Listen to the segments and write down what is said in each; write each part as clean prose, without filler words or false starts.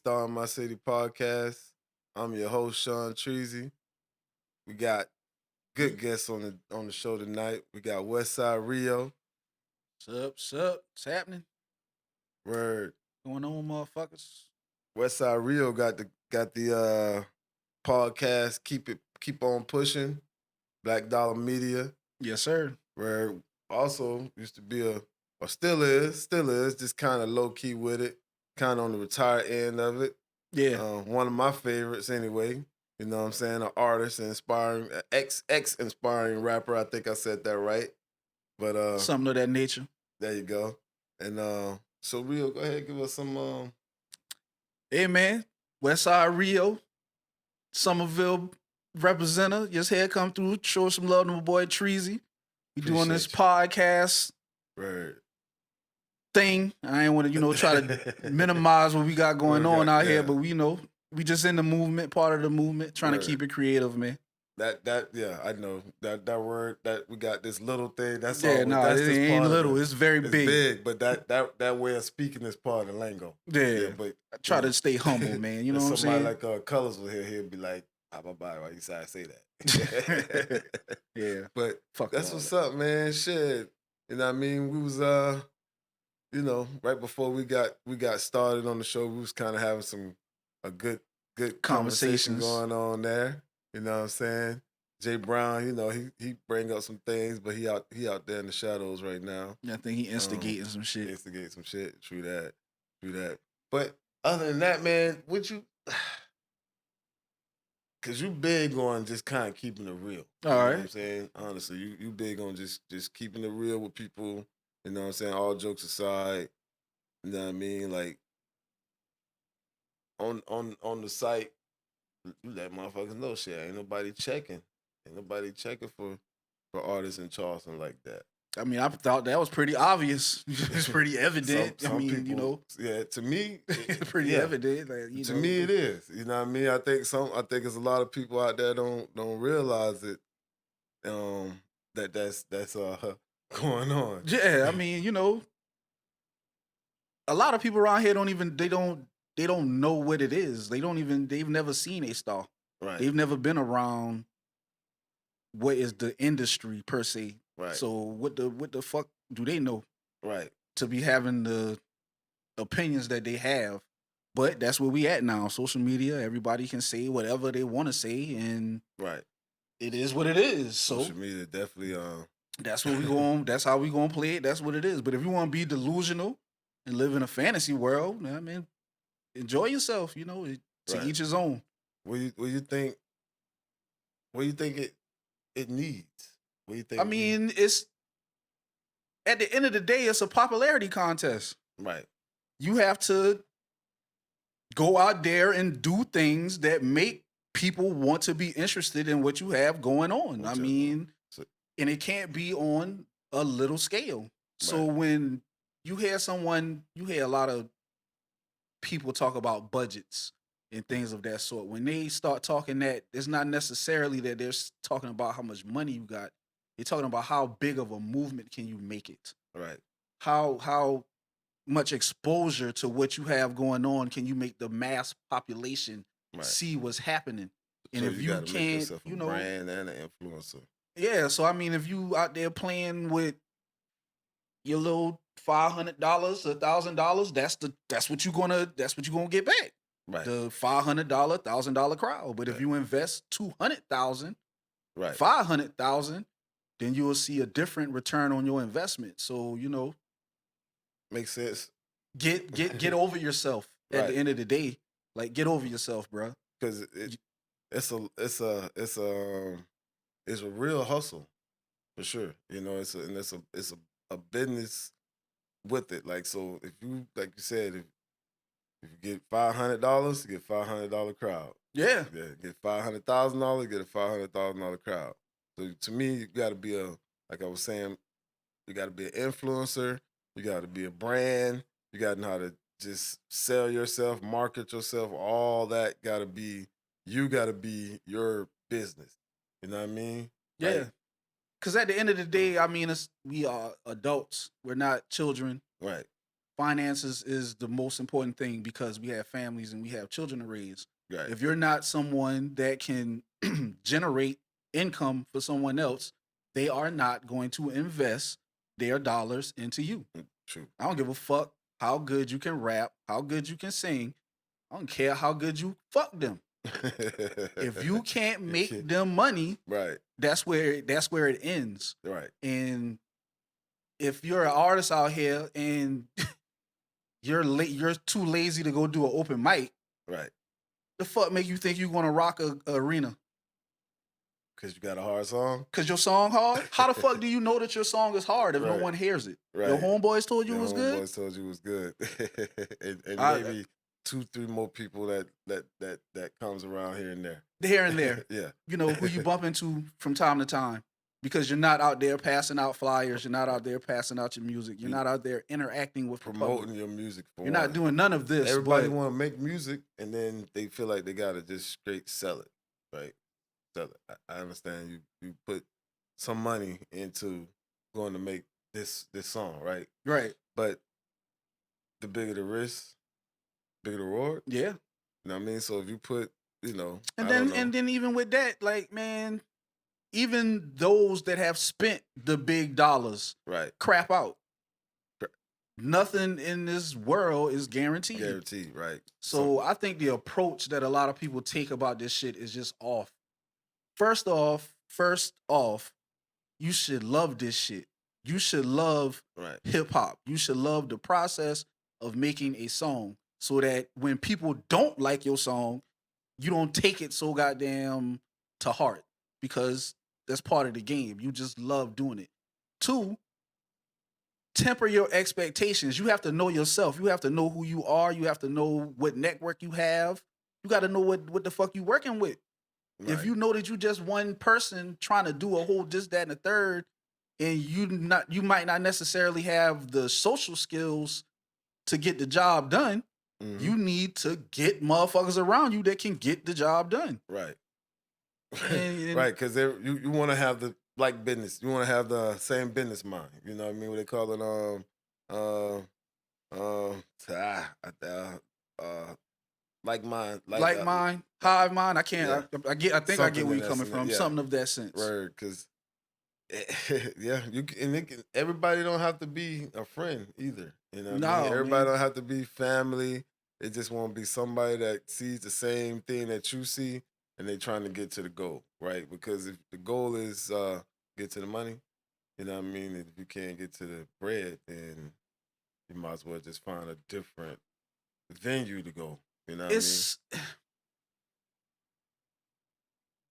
Star in My City podcast. I'm your host, Sean Treasy. We got good guests on the show tonight. We got Westside Rio. Sup? What's happening? Word. Going on, motherfuckers? Westside Rio got the podcast. Keep on pushing. Black Dollar Media. Yes, sir. Where also used to be or still is just kind of low key with it. Kind of on the retired end of it. Yeah. One of my favorites anyway. You know what I'm saying? An artist, inspiring, ex inspiring rapper. I think I said that right. But Something of that nature. there you go. And so Rio, go ahead, give us some Hey, man. Westside Rio, Somerville representative. Just had come through, show some love to my boy Treasy. We doing this podcast Word. thing. I ain't want to, try to minimize what we got going on out here, but we just in the movement, part of the movement, trying to keep it creative, man. Yeah, I know that word that we got this little thing. That's it this ain't little. It. It's very It's big. but that way of speaking is part of the lingo. Yeah, but I try to stay humble, man. You know what I'm saying? Somebody like Colors will he'll be like, bye. Why you say that? Yeah, but fuck that's what's up, man. Shit, you know what I mean? We was right before we got started on the show, we was kind of having a good conversation going on there. You know what I'm saying? Jay Brown, he bring up some things, but he out there in the shadows right now. Yeah, I think he instigating some shit. True that. But other than that, man, would you? Cause you big on just kind of keeping it real. All right. You know what I'm saying? Honestly, you big on just keeping it real with people. You know what I'm saying? All jokes aside, you know what I mean? Like on the site, you let motherfuckers know shit. Ain't nobody checking. Ain't nobody checking for artists in Charleston like that. I mean, I thought that was pretty obvious. It's pretty evident. Some people, yeah. To me, it's pretty evident. Like, to me, it is. You know what I mean? I think there's a lot of people out there don't realize it. That's going on. Yeah, I mean, a lot of people around here they don't know what it is. They've never seen a star. Right. They've never been around what is the industry per se. Right. So what the fuck do they know? Right. To be having the opinions that they have. But that's where we at now. Social media, everybody can say whatever they want to say, and right. It is what it is. So social media definitely that's what we going that's how we gonna play it. That's what it is. But if you want to be delusional and live in a fantasy world, I mean, enjoy yourself, to each his own. What you think it needs? What do you think? I mean, it's at the end of the day, it's a popularity contest. Right. You have to go out there and do things that make people want to be interested in what you have going on. I mean, and it can't be on a little scale. Right. So when you hear a lot of people talk about budgets and things of that sort. When they start talking that, it's not necessarily that they're talking about how much money you got. They're talking about how big of a movement can you make it. Right. How much exposure to what you have going on can you make the mass population see what's happening? And so if you can't, a brand and an influencer. Yeah, so I mean, if you out there playing with your little $500, $1,000, that's what you're gonna get back. Right. The $500, $1,000 crowd. But if you invest $200,000, right, $500,000, then you will see a different return on your investment. So makes sense. Get over yourself at the end of the day. Like, get over yourself, bro. Because it's a real hustle for sure. It's a business with it. Like, so if you, like you said, if you get $500, you get $500 crowd. Yeah. Get $500,000, get a $500,000 crowd. So to me, you got to be like I was saying, you got to be an influencer. You got to be a brand. You got to know how to just sell yourself, market yourself. All that got to be your business. You know what I mean? Yeah. Because at the end of the day, I mean, we are adults. We're not children. Right. finances is the most important thing because we have families and we have children to raise. Right. If you're not someone that can generate income for someone else, they are not going to invest their dollars into you. True. I don't give a fuck how good you can rap, how good you can sing. I don't care how good you fuck them. If you can't make them money, right, that's where it ends. Right. And if you're an artist out here and you're too lazy to go do an open mic, right, the fuck make you think you're gonna rock a arena? Because you got a hard song? Because your song hard? How the fuck do you know that your song is hard if no one hears it? Right. Your homeboys told you it was good? Homeboys told you it was good. and maybe 2-3 more people that comes around here and there. Here and there. Yeah. You know, who you bump into from time to time. Because you're not out there passing out flyers. You're not out there passing out your music. You're not out there interacting with promoting your music. You're not doing none of this. Everybody want to make music, and then they feel like they got to just straight sell it, right? Sell it. I understand you put some money into going to make this song, right? Right. But the bigger the risk, bigger the reward. Yeah. You know what I mean? So if you put, and then even with that, like, man, even those that have spent the big dollars, right, crap out. Nothing in this world is guaranteed. Guaranteed, right. So I think the approach that a lot of people take about this shit is just off. First off, you should love this shit. You should love hip hop. You should love the process of making a song so that when people don't like your song, you don't take it so goddamn to heart because that's part of the game. You just love doing it. 2, temper your expectations. You have to know yourself. You have to know who you are. You have to know what network you have. You got to know what the fuck you working with. Right. If you know that you just one person trying to do a whole this, that, and the third, and you might not necessarily have the social skills to get the job done, you need to get motherfuckers around you that can get the job done. Right. Right, because you want to have the business. You want to have the same business mind. You know what I mean? What they call it? Like mine. Hive mind. I can't. Yeah. I think I get where you're coming from. Yeah. Something of that sense. Right, because everybody don't have to be a friend either. You know what I mean? Everybody don't have to be family. It just want to be somebody that sees the same thing that you see, and they trying to get to the goal, right? Because if the goal is get to the money, you know what I mean? If you can't get to the bread, then you might as well just find a different venue to go. You know what I mean?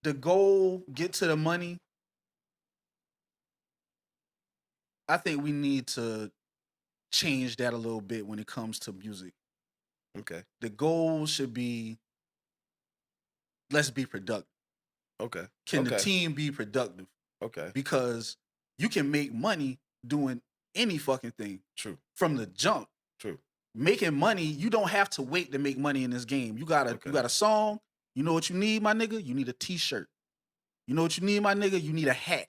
The goal, get to the money. I think we need to change that a little bit when it comes to music. Okay. The goal should be, let's be productive. Okay. Can the team be productive? Okay. Because you can make money doing any fucking thing. True. From the jump. True. Making money, you don't have to wait to make money in this game. You got a song. You know what you need, my nigga? You need a t-shirt. You know what you need, my nigga? You need a hat.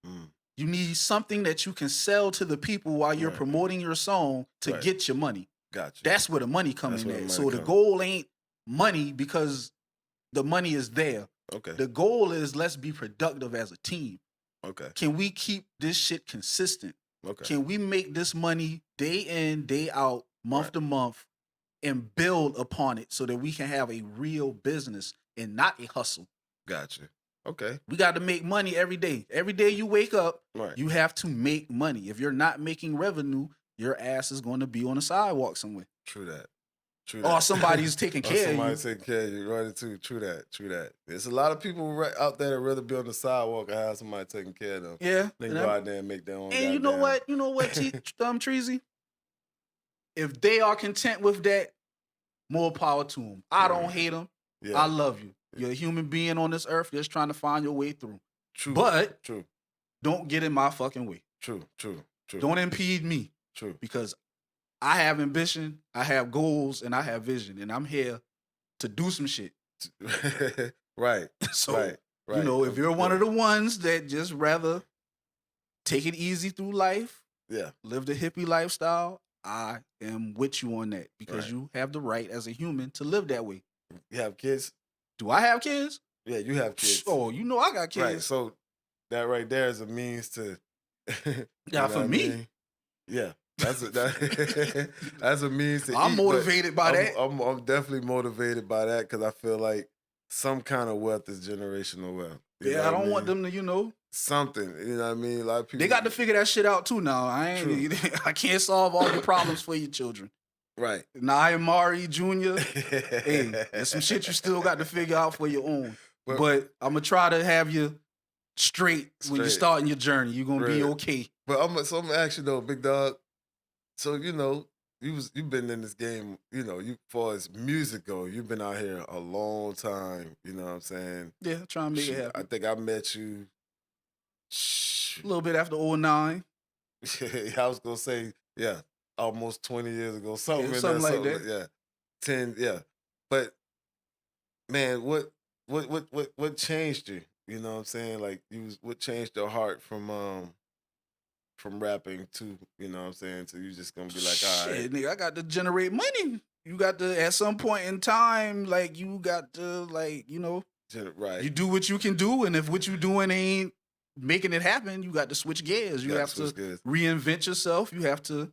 You need something that you can sell to the people while you're promoting your song to get your money. Gotcha. That's where the money comes in at. So the goal ain't money because the money is there. Okay. The goal is let's be productive as a team. Okay. Can we keep this shit consistent? Okay. Can we make this money day in, day out, month to month, and build upon it so that we can have a real business and not a hustle? Gotcha. Okay. We got to make money every day. Every day you wake up, you have to make money. If you're not making revenue, your ass is going to be on the sidewalk somewhere. True that. Or somebody's taking care of you. Somebody's taking care of you. Right, too. True that. There's a lot of people out there that rather be on the sidewalk and have somebody taking care of them. Yeah. They go out there and make their own. And you know what? Treasy? If they are content with that, more power to them. I don't hate them. Yeah. I love you. You're a human being on this earth just trying to find your way through. True. But true. Don't get in my fucking way. True. Don't impede me. True. Because I have ambition, I have goals, and I have vision, and I'm here to do some shit. Right. So, right. you know, if you're one of the ones that just rather take it easy through life, live the hippie lifestyle, I am with you on that because you have the right as a human to live that way. You have kids? Do I have kids? Yeah, you have kids. Oh, you know I got kids. Right. So that right there is a means to yeah, for me. I mean? Yeah. That's a means to I'm eat. Motivated by that. I'm definitely motivated by that because I feel like some kind of wealth is generational wealth. Yeah, I don't want them to, something. You know what I mean? A lot of people, they got to figure that shit out too now. I can't solve all your problems for your children. Right. Now Mari Jr. Hey, there's some shit you still got to figure out for your own. But I'm gonna try to have you straight when you're starting your journey. You're gonna be okay. But I'm gonna ask you though, big dog. So you've been in this game. You far as music go, you've been out here a long time. You know what I'm saying? Yeah, trying to make it happen. I think I met you a little bit after 2009. I was gonna say, yeah, almost 20 years ago, something like that. Yeah, 10, yeah. But man, what changed you? You know what I'm saying? Like, what changed your heart from rapping to, you know what I'm saying, to you just gonna be like, all right, nigga, I got to generate money. You got to, at some point in time, like, you got to, like, right. You do what you can do, and if what you doing ain't making it happen, you got to switch gears. You have to reinvent yourself. You have to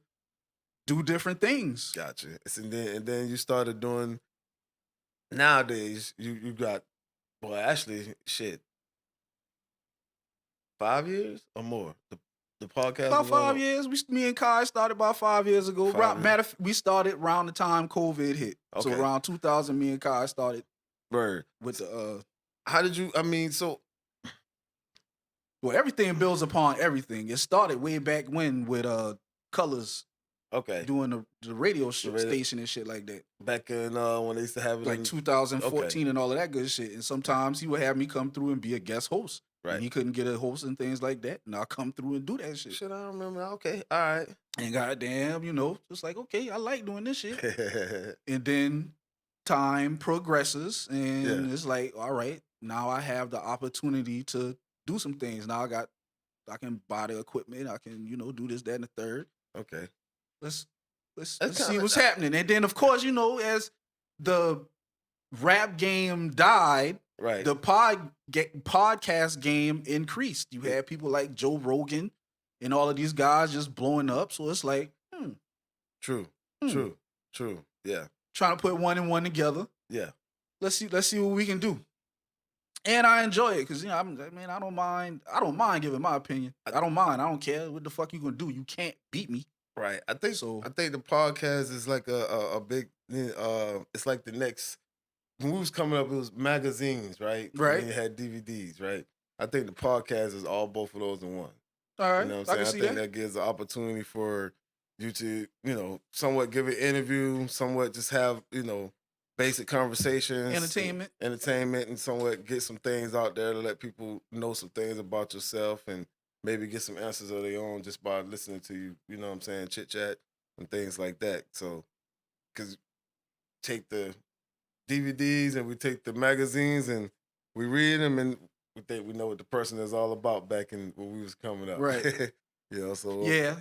do different things. Gotcha. And then you started doing. Nowadays, you got, well, actually, shit, 5 years or more. The podcast about 5 years. Me and Kai started about 5 years ago. We started around the time COVID hit. Okay. So around 2000, me and Kai started. Word. With the. How did you? I mean, so. Well, everything builds upon everything. It started way back when with Colors. Okay. Doing the radio station and shit like that. Back in when they used to have it like 2014 and all of that good shit. And sometimes he would have me come through and be a guest host. Right. And he couldn't get a host and things like that. And I'll come through and do that shit. Shit, I remember. Okay, all right. And goddamn, just like, okay, I like doing this shit. And then time progresses and it's like, all right, now I have the opportunity to do some things. Now I can buy the equipment. I can, do this, that, and the third. Okay. Let's see what's happening. And then, of course, as the rap game died, right, the podcast game increased. You had people like Joe Rogan and all of these guys just blowing up. So it's like, True. Yeah. Trying to put one and one together. Yeah. Let's see what we can do. And I enjoy it because I don't mind. I don't mind giving my opinion. I don't mind. I don't care what the fuck you gonna do. You can't beat me. Right. I think the podcast is like a big. It's like the next. When we was coming up, it was magazines, right? Right. And it had DVDs, right? I think the podcast is all both of those in one. All right. You know what I'm saying? I think that gives an opportunity for you to, somewhat give an interview, somewhat just have, basic conversations, entertainment, and somewhat get some things out there to let people know some things about yourself and maybe get some answers of their own just by listening to you, you know what I'm saying, chit chat and things like that. So, because take the DVDs and we take the magazines and we read them and we think we know what the person is all about back in when we was coming up. Right. So. Yeah.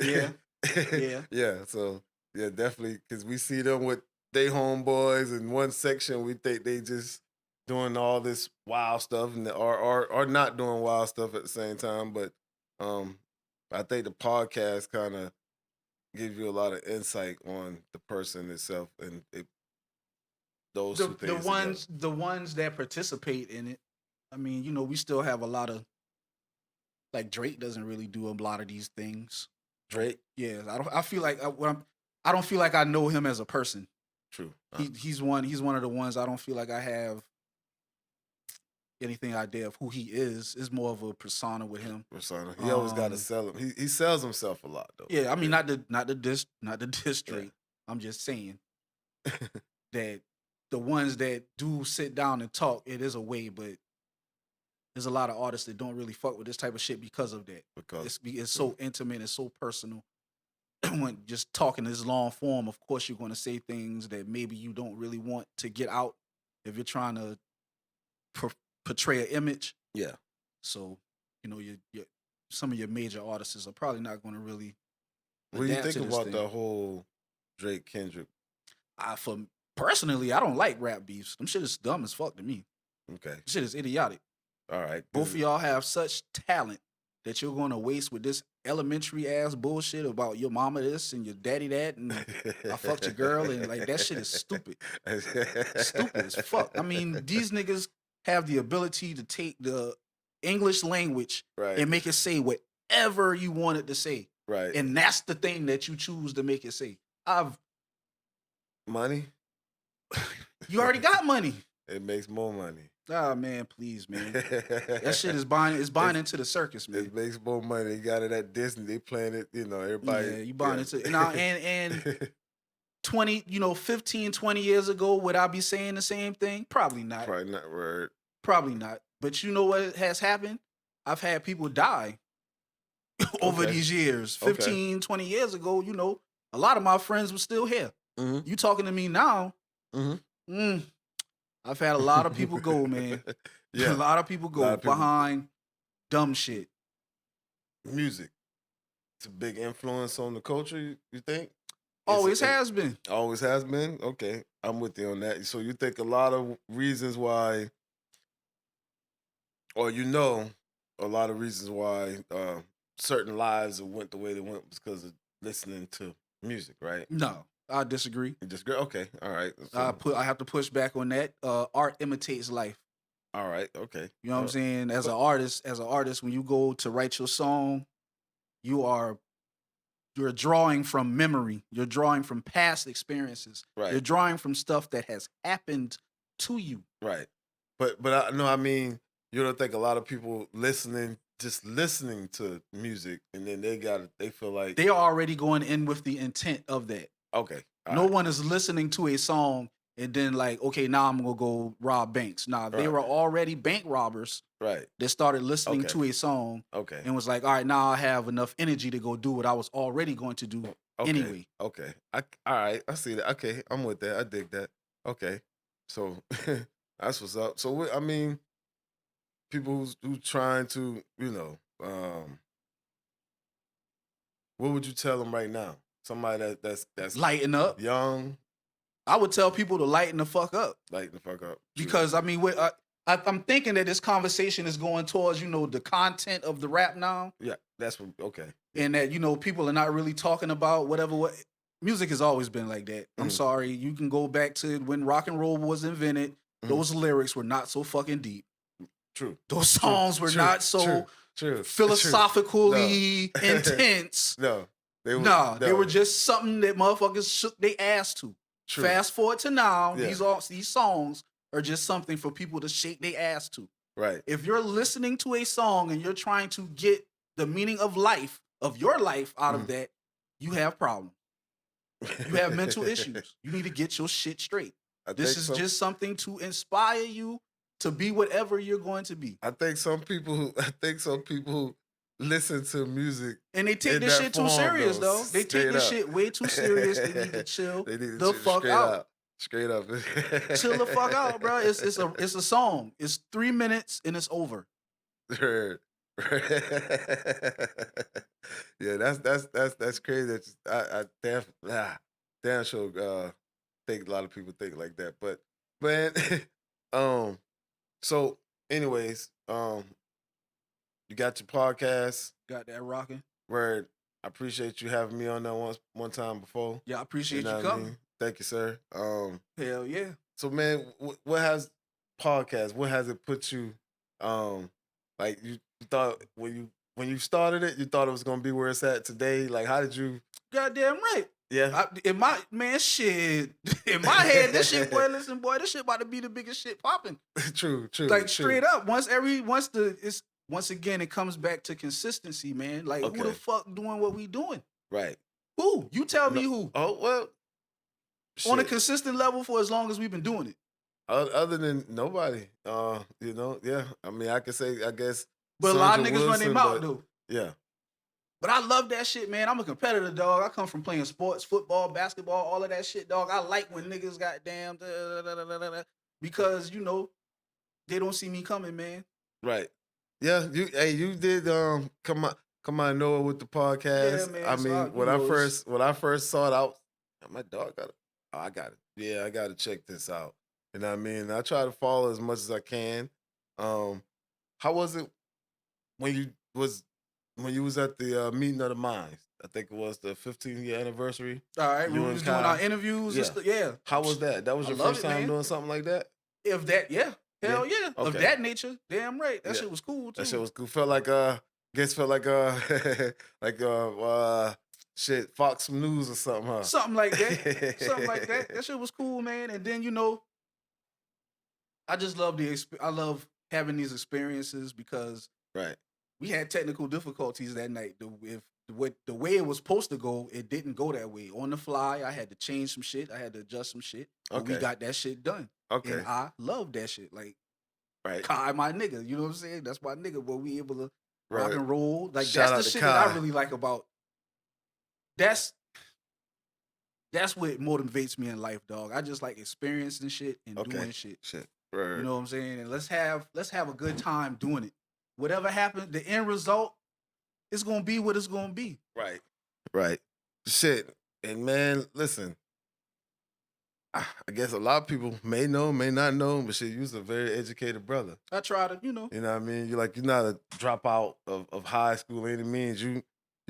Yeah. So, yeah, definitely. Because we see them with they homeboys in one section. We think they just doing all this wild stuff and or not doing wild stuff at the same time. But I think the podcast kind of gives you a lot of insight on the person itself and those two things. The ones that participate in it. I mean, we still have a lot of like Drake doesn't really do a lot of these things. Drake? Yeah, I feel like I don't feel like I know him as a person. True. He's one of the ones I don't feel like I have anything idea of who he is. It's more of a persona with him. Persona. He always got to sell him. He sells himself a lot though. Yeah, I mean not the diss Drake. Yeah. I'm just saying that the ones that do sit down and talk, it is a way, but there's a lot of artists that don't really fuck with this type of shit because of that. Because it's so intimate and so personal. When just talking this long form, of course you're going to say things that maybe you don't really want to get out if you're trying to portray an image. Yeah. So, some of your major artists are probably not going to really. What do you think about the whole Drake, Kendrick. For personally, I don't like rap beefs. Them shit is dumb as fuck to me. Okay. Shit is idiotic. All right. Both of y'all have such talent that you're going to waste with this elementary ass bullshit about your mama this and your daddy that and I fucked your girl and like that shit is stupid. Stupid as fuck. I mean, these niggas have the ability to take the English language and make it say whatever you want it to say. Right. And that's the thing that you choose to make it say. Money? You already got money. It makes more money. Ah, man, please, man. That shit is buying into the circus, man. It makes more money. They got it at Disney. They playing it, everybody. Yeah, you buying into now and 20, 15, 20 years ago, would I be saying the same thing? Probably not. Probably not, word. Probably not. But you know what has happened? I've had people die over these years. 15, 20 years ago, a lot of my friends were still here. Mm-hmm. You talking to me now? Mm-hmm. I've had a lot of people go, man. Yeah. A lot of people go behind dumb shit. Music. It's a big influence on the culture, you think? Always has been. Always has been? Okay. I'm with you on that. So you think a lot of reasons why, or a lot of reasons why certain lives went the way they went was because of listening to music, right? No. I disagree. You disagree? Okay, all right. So, I have to push back on that. Art imitates life. All right, okay. You know what I'm saying? As an artist, when you go to write your song, you're drawing from memory. You're drawing from past experiences. Right. You're drawing from stuff that has happened to you. Right. But I mean, you don't think a lot of people listening to music and then they feel like they are already going in with the intent of that. Okay. No one is listening to a song and then like, okay, now I'm gonna go rob banks. Nah, they were already bank robbers. Right. That started listening to a song. Okay. And was like, all right, now I have enough energy to go do what I was already going to do anyway. Okay. All right. I see that. Okay. I'm with that. I dig that. Okay. So that's what's up. So I mean, people who trying to, what would you tell them right now? Somebody that's lighten up, young. I would tell people to lighten the fuck up. Lighten the fuck up. Because I mean, I'm thinking that this conversation is going towards the content of the rap now. Yeah, that's what. Okay. And that people are not really talking about whatever. Music has always been like that. I'm sorry. You can go back to when rock and roll was invented. Those lyrics were not so fucking deep. True. Those songs were not so philosophically intense. No. They were just something that motherfuckers shook their ass to. True. Fast forward to now, these songs are just something for people to shake their ass to. Right. If you're listening to a song and you're trying to get the meaning of your life out of that, you have problems. You have mental issues. You need to get your shit straight. This is just something to inspire you to be whatever you're going to be. I think some people listen to music and they take this shit too serious, though. They take this shit way too serious. They need to chill the fuck out. Straight up. Chill the fuck out, bro. It's a song. It's 3 minutes and it's over. Yeah, that's crazy. I damn sure think a lot of people think like that. But man, so anyways, you got your podcast. Got that rocking. Word. I appreciate you having me on that one time before. Yeah, I appreciate you coming. I mean? Thank you, sir. Hell yeah. So man, what has podcast? What has it put you? Like you thought when you started it, you thought it was gonna be where it's at today. Like how did you? Goddamn right. Yeah. In my shit, in my head, this shit, boy, listen, boy, this shit about to be the biggest shit popping. True. Like straight up. Once again, it comes back to consistency, man. Like who the fuck doing what we doing? Right. Who? You tell me who. Oh well. Shit. On a consistent level for as long as we've been doing it. Other than nobody. Yeah. I mean, I could say, I guess. But a lot of niggas run their mouth though. Yeah. But I love that shit, man. I'm a competitor, dog. I come from playing sports, football, basketball, all of that shit, dog. I like when niggas goddamn because they don't see me coming, man. Right. Yeah. You did come on Noah with the podcast. Yeah, man. I mean, when I first saw it out, My dog got it. Oh, I got it. Yeah, I got to check this out. You know what I mean? I try to follow as much as I can. Um, how was it when you was at the meeting of the minds? I think it was the 15th year anniversary. All right, when You we and was doing our Kai. interviews and Yeah. stuff. Yeah, How was that? That was I your love first it, time man. doing something like that? If that, yeah, Yeah. hell yeah, of Okay. that nature, damn right. That Yeah. shit was cool That shit too. was cool. Felt like felt like like shit, Fox News or something, huh? Something like that. Something like that. That shit was cool, man. And then I just love I love having these experiences because Right. we had technical difficulties that night. The way it was supposed to go, it didn't go that way. On the fly, I had to change some shit. I had to adjust some shit. But we Okay. got that shit done. And Okay. I love that shit. Like, Right. Kai, my nigga. You know what I'm saying? That's my nigga. But we able to rock Right. and roll. Like, Shout that's the out to shit that I Kai. really like about. That's what motivates me in life, dog. I just like experiencing shit and doing shit. Shit. Right. You know what I'm saying? And let's have a good time doing it. Whatever happens, the end result is gonna be what it's gonna be. Right. Right. Shit. And man, listen. I guess a lot of people may know, may not know, but shit, you was a very educated brother. I try to, you know. You know what I mean? You're not a dropout of high school any means. You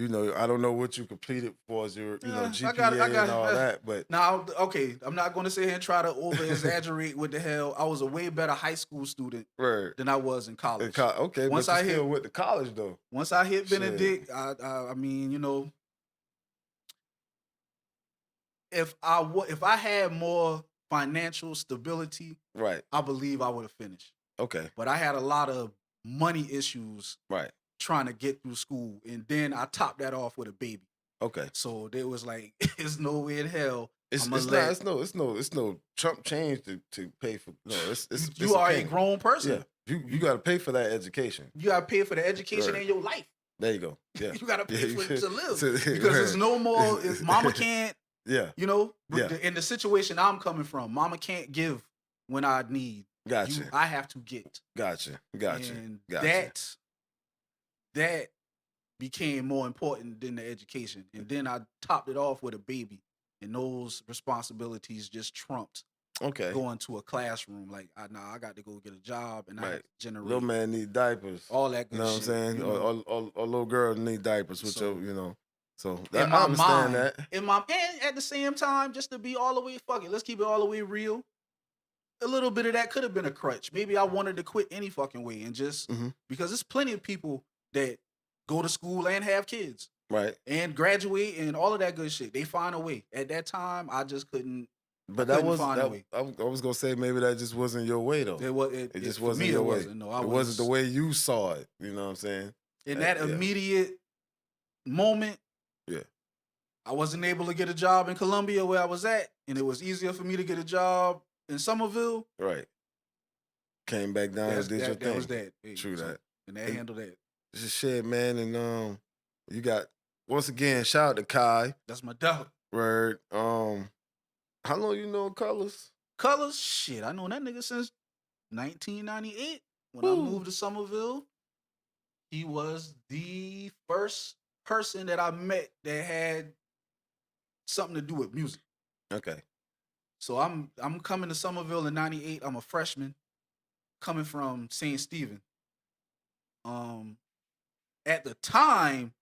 know, I don't know what you completed for as your, GPA and all that, but now, okay, I'm not going to sit here and try to over exaggerate what the hell. I was a way better high school student than I was in college. Okay, once but you still went to college though. Once I hit Benedict, I mean, if I had more financial stability, right, I believe I would have finished. Okay, but I had a lot of money issues, right, trying to get through school, and then I topped that off with a baby. Okay, so there was like, there's no way in hell. It's no Trump change to pay for. No, it's you are a grown person. Yeah, you got to pay for that education. You got to pay for the education in your life. There you go. Yeah, you got to pay for it to live because there's no more. If mama can't, yeah, in the situation I'm coming from, mama can't give when I need. Gotcha. I have to get. Gotcha. And that became more important than the education. And then I topped it off with a baby. And those responsibilities just trumped going to a classroom. Like, I got to go get a job and I have to generate. Little man need diapers. All that good shit. You know what I'm saying? Or little girl need diapers, which, So in I understand mind, that. and at the same time, just to be all the way, fuck it, let's keep it all the way real. A little bit of that could have been a crutch. Maybe I wanted to quit any fucking way and just because there's plenty of people that go to school and have kids, right, and graduate and all of that good shit. They find a way. At that time, I just couldn't. But I was gonna say maybe that just wasn't your way though. It just wasn't your way. No, it wasn't the way you saw it. You know what I'm saying? In that immediate moment, I wasn't able to get a job in Columbia where I was at, and it was easier for me to get a job in Somerville. Right. Came back down and did your thing. That was that. Hey, True that. And that handled that. This is shit, man. And you got, once again, shout out to Kai. That's my dog. Word. How long you know Colors? Colors? Shit, I know that nigga since 1998 when I moved to Somerville. He was the first person that I met that had something to do with music. Okay. So I'm coming to Somerville in 98. I'm a freshman coming from St. Stephen. At the time,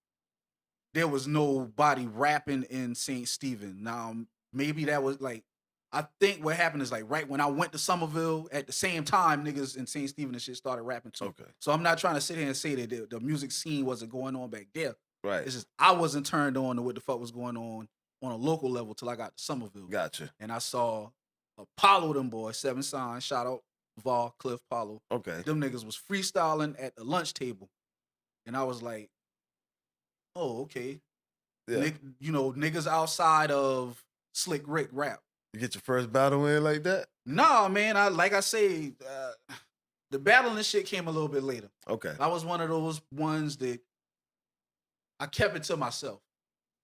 there was nobody rapping in St. Stephen. Now, maybe that was like, I think what happened is like right when I went to Somerville, at the same time, niggas in St. Stephen and shit started rapping too. Okay. So I'm not trying to sit here and say that the music scene wasn't going on back there. Right. It's just I wasn't turned on to what the fuck was going on a local level till I got to Somerville. Gotcha. And I saw Apollo, them boys, 7 Signs, shout out Vol, Cliff, Apollo. Okay. Them niggas was freestyling at the lunch table. And I was like, oh, okay. Yeah. Niggas outside of Slick Rick rap. You get your first battle in like that? Nah, man. Like I say, the battling shit came a little bit later. Okay. I was one of those ones that I kept it to myself.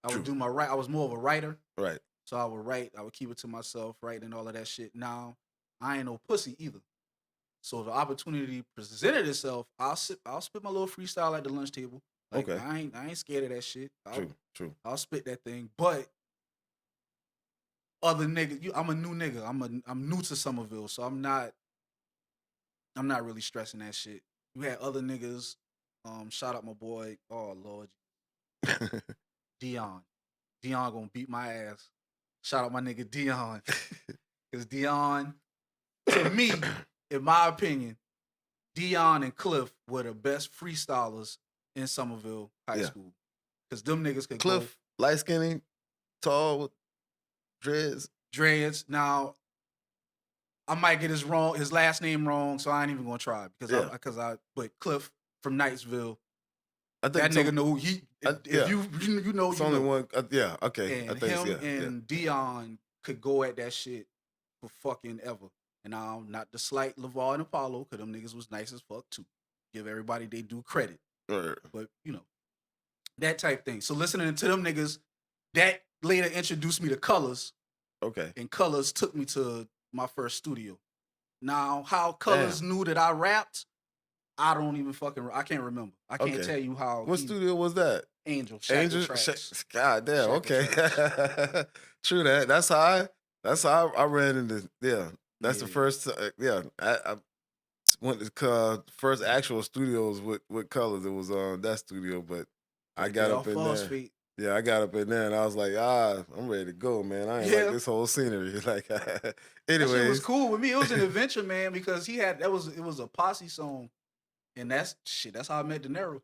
I would do my I was more of a writer. Right. So I would write. I would keep it to myself, write and all of that shit. Now, I ain't no pussy either. So the opportunity presented itself. I'll spit my little freestyle at the lunch table. Like, I ain't scared of that shit. True. I'll spit that thing. But other niggas. I'm a new nigga. I'm new to Somerville, so I'm not really stressing that shit. You had other niggas. Shout out my boy. Oh Lord, Dion. Dion gonna beat my ass. Shout out my nigga Dion. Cause Dion, to me, in my opinion, Dion and Cliff were the best freestylers in Somerville High School. Cause them niggas could Cliff, light skinny, tall, with dreads. Dreads. Now, I might get his last name wrong, so I ain't even gonna try but Cliff from Knightsville. I think that nigga know he. You know, it's only one. Okay. And him and Dion could go at that shit for fucking ever. And now, not to slight LeVar and Apollo, because them niggas was nice as fuck too. Give everybody they do credit. Right. But you know, that type thing. So listening to them niggas, that later introduced me to Colors. Okay. And Colors took me to my first studio. Now, how Colors knew that I rapped, I don't even I can't remember. I can't tell you how. What studio was that? Angel. God damn. Okay. True that. That's how I ran into. Yeah. That's the first. I went to first actual studios with Colors. It was that studio, but I got up in there. Yeah, I got up in there and I was like, I'm ready to go, man. I ain't like this whole scenery. Like, anyways, it was cool with me. It was an adventure, man, because it was a posse song, and that's how I met De Niro.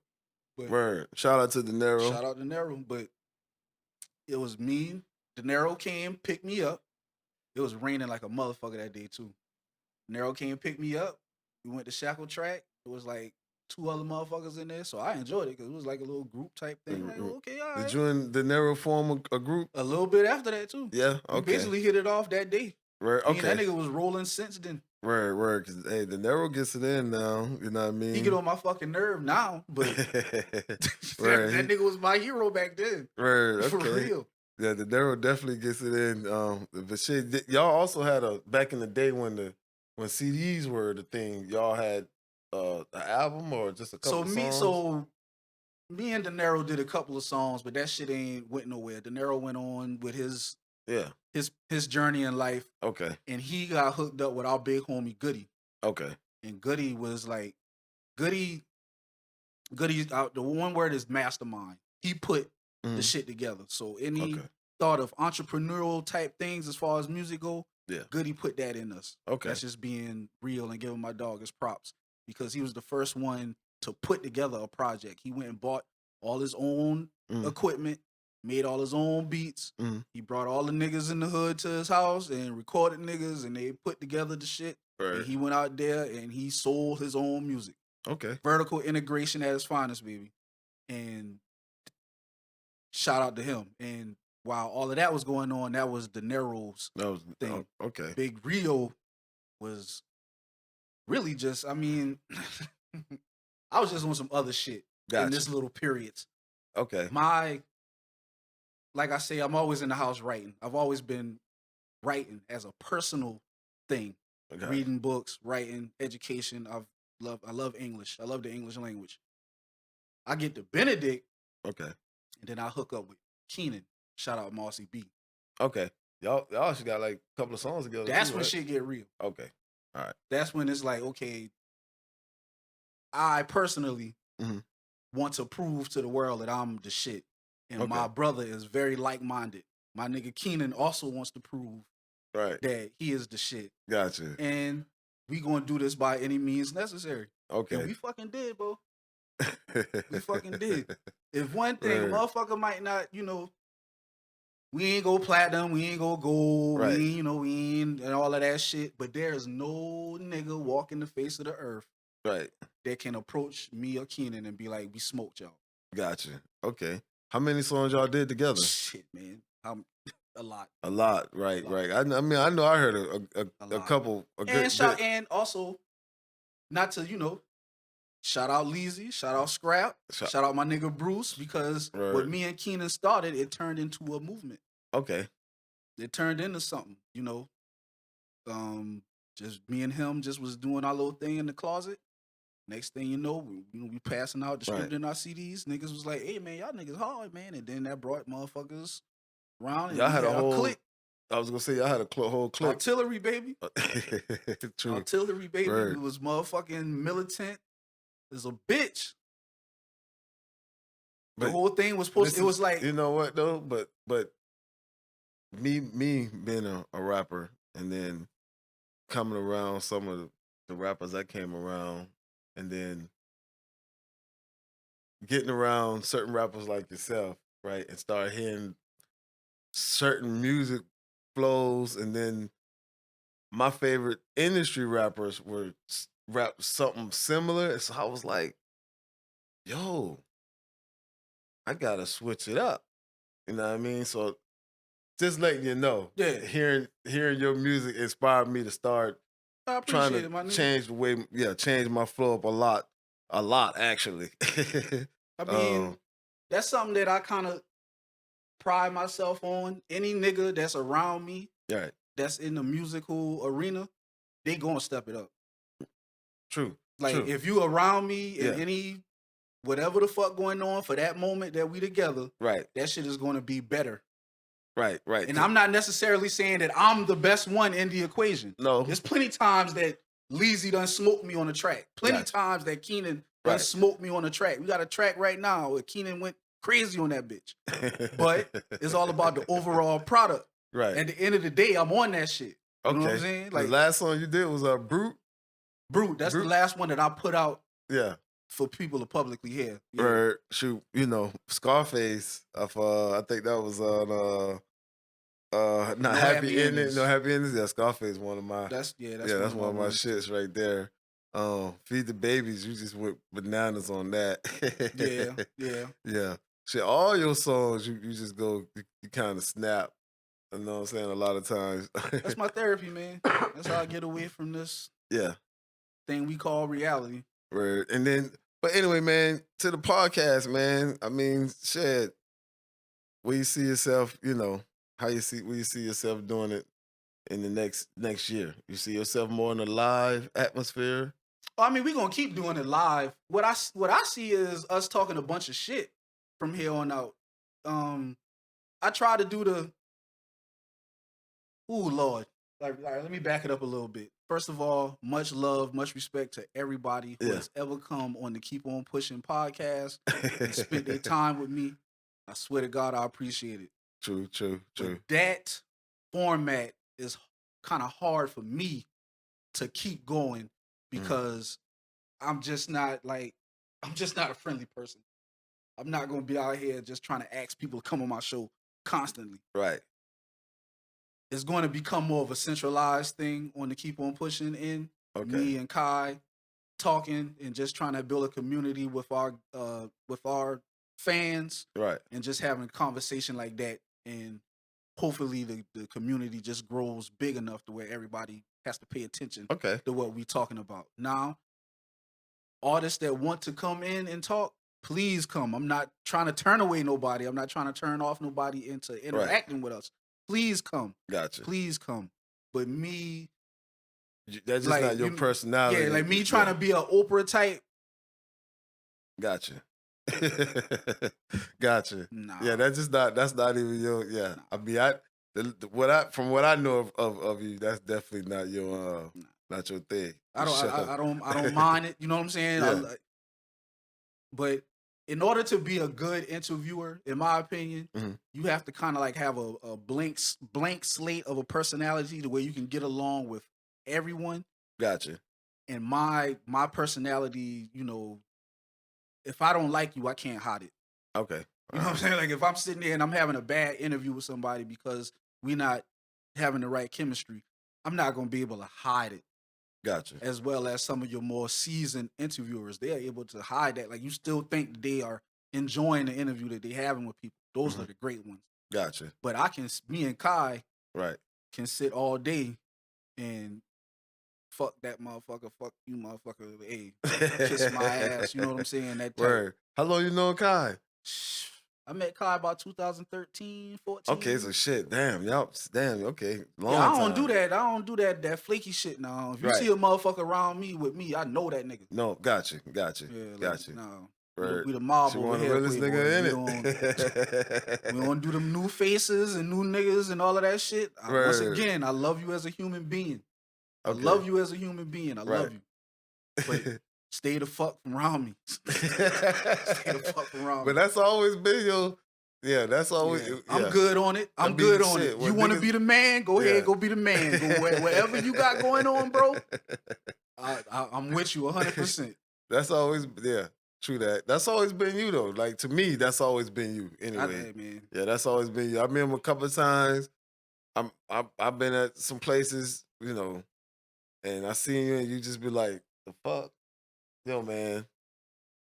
Word. Shout out to De Niro. Shout out to De Niro. But it was me. De Niro came, picked me up. It was raining like a motherfucker that day too. De Niro came, picked me up. We went to Shackle Track. It was like 2 other motherfuckers in there, so I enjoyed it because it was like a little group type thing. Like, okay, all right. Did you and De Niro form a group? A little bit after that too. Yeah, okay. We basically hit it off that day. Right, okay. That nigga was rolling since then. Right. Cause hey, De Niro gets it in now. You know what I mean? He get on my fucking nerve now, but that nigga was my hero back then. Right, okay. For real. Yeah, De Niro definitely gets it in. But shit, y'all also had back in the day when CDs were the thing. Y'all had an album or just a couple songs? So me and De Niro did a couple of songs, but that shit ain't went nowhere. De Niro went on with his journey in life. Okay. And he got hooked up with our big homie Goody. Okay. And Goody was like, Goody, the one word is mastermind. He put the shit together. So any thought of entrepreneurial type things as far as music go, Goody put that in us. Okay. That's just being real and giving my dog his props. Because he was the first one to put together a project. He went and bought all his own equipment, made all his own beats. He brought all the niggas in the hood to his house and recorded niggas, and they put together the shit. Right. And he went out there and he sold his own music. Okay. Vertical integration at its finest, baby. And shout out to him. And while all of that was going on, that was De Niro's thing. Okay. Big Rio was really just, I mean, I was just on some other shit in this little periods. Okay. Like I say, I'm always in the house writing. I've always been writing as a personal thing. Okay. Reading books, writing, education. I love English. I love the English language. I get to Benedict. Okay. And then I hook up with Keenan. Shout out Marcy B. Okay. Y'all should got like a couple of songs together. That's when shit get real. Okay. All right. That's when it's like, okay, I personally want to prove to the world that I'm the shit. And my brother is very like-minded. My nigga Keenan also wants to prove that he is the shit. Gotcha. And we gonna do this by any means necessary. Okay. And we fucking did, bro. We fucking did. If one thing, a motherfucker might not, we ain't go platinum, we ain't go gold, we ain't and all of that shit. But there's no nigga walking the face of the earth that can approach me or Keenan and be like, we smoked y'all. Gotcha. Okay. How many songs y'all did together? Shit, man. A lot. A lot, right. I mean, I know I heard a couple. And also, not to, shout out Leezy, shout out Scrap, shout out my nigga Bruce, because what me and Keenan started, it turned into a movement. Okay. It turned into something, just me and him just was doing our little thing in the closet. Next thing you know, we passing out, distributing our CDs. Niggas was like, hey, man, y'all niggas hard, man. And then that brought motherfuckers around. And y'all had a whole clique. I was gonna say I had a whole clip. Artillery, baby. True. Artillery, baby. Word. It was motherfucking militant as a bitch. The whole thing was supposed. It was like, you know what though, but me being a rapper and then coming around some of the rappers I came around, and then getting around certain rappers like yourself, right, and start hearing certain music flows, and then my favorite industry rappers were rap something similar. So I was like, yo, I gotta switch it up. You know what I mean? So just letting you know, yeah, hearing your music inspired me to start I trying appreciate to it, my nigga. change the way, change my flow up a lot actually. I mean, that's something that I kind of pride myself on. Any nigga that's around me, right, that's in the musical arena, they gonna step it up. True. Like True. if you around me in any whatever the fuck going on for that moment that we together, right, that shit is gonna be better. Right. And I'm not necessarily saying that I'm the best one in the equation. No. There's plenty times that Leezy done smoked me on the track. Plenty times that Keenan done smoked me on the track. We got a track right now where Keenan went crazy on that bitch. But it's all about the overall product. Right. At the end of the day, I'm on that shit. You know what I'm saying? Like the last song you did was Brute. Brute. That's the last one that I put out. Yeah. For people to publicly hear. Yeah. Or shoot, Scarface of I think that was on not No happy endings. No happy endings. Yeah, Scarface one of my that's one of my shits right there. Feed the Babies, you just went bananas on that. Yeah. Shit, all your songs you just go you kind of snap. You know what I'm saying? A lot of times. That's my therapy, man. That's how I get away from this thing we call reality. Right. And then, but anyway, man, to the podcast, man. I mean, shit. Where you see yourself, where you see yourself doing it in the next year? You see yourself more in a live atmosphere? I mean, we're gonna keep doing it live. What I see is us talking a bunch of shit from here on out. I try to do the Lord. Like, let me back it up a little bit. First of all, much love, much respect to everybody who has ever come on the Keep On Pushing podcast and spent their time with me. I swear to God, I appreciate it. True. But that format is kind of hard for me to keep going because I'm just not a friendly person. I'm not going to be out here just trying to ask people to come on my show constantly. Right. It's going to become more of a centralized thing on the Keep On Pushing in. Me and Kai talking and just trying to build a community with our fans. Right. And just having a conversation like that. And hopefully the community just grows big enough to where everybody has to pay attention to what we're talking about. Now, artists that want to come in and talk, please come. I'm not trying to turn away nobody. I'm not trying to turn off nobody into interacting with us. Please come. Gotcha. Please come. But me... That's just not your personality. Yeah, like me trying to be an Oprah type. Gotcha. Gotcha. Nah. Yeah, that's not even your, Nah. I mean, from what I know of you, that's definitely not your not your thing. I don't mind it. You know what I'm saying? Yeah. But in order to be a good interviewer, in my opinion, you have to kind of like have a blank slate of a personality to where you can get along with everyone. Gotcha. And my personality, if I don't like you, I can't hide it. Okay. You know what I'm saying? Like if I'm sitting there and I'm having a bad interview with somebody because we're not having the right chemistry, I'm not going to be able to hide it. Gotcha. As well as some of your more seasoned interviewers, they are able to hide that. Like you still think they are enjoying the interview that they're having with people. Those are the great ones. Gotcha. But me and Kai can sit all day and fuck that motherfucker, fuck you motherfucker, hey, kiss my ass. You know what I'm saying? That Word. How long you know Kai? I met Kai about 2013, 14. Okay, so shit. Damn, okay. Long I don't time. do that. I don't do that flaky shit now. If you see a motherfucker around me with me, I know that nigga. No, gotcha. Yeah, Gotcha. No. Right. We the mob She over one of the here, realest Playboy. nigga in We it. don't do them new faces and new niggas and all of that shit. Once Right. again, I love you as a human being. I Okay. love you as a human being. I Right. love you. But stay the fuck from around me. Stay the fuck from around me. But that's always been your, yeah, that's always, Yeah. yeah. I'm good on it. I'm good on it. You want to be the man? Go ahead, go be the man. Go wherever you got going on, bro. I'm with you 100%. That's always, yeah, true that. That's always been you though. Like to me, that's always been you anyway. Man. Yeah, that's always been you. I remember a couple of times I've been at some places, you know, and I seen you and you just be like, the fuck? Yo, man,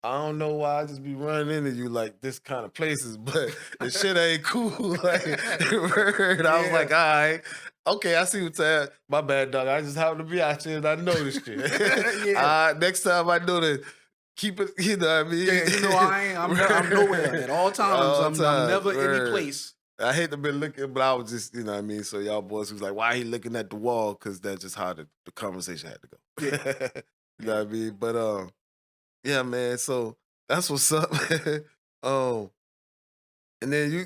I don't know why I just be running into you like this kind of places, but the shit ain't cool. Like, I was like, all right, okay, I see what's at. My bad, dog. I just happened to be out here and I noticed shit. Next time I know to keep it, you know what I mean? Yeah, you know I'm nowhere at all times. I'm never any place. I hate to be looking, but I was just, you know what I mean? So y'all boys was like, why he looking at the wall? Because that's just how the conversation had to go. Yeah. You know what I mean? But yeah, man. So that's what's up. And then you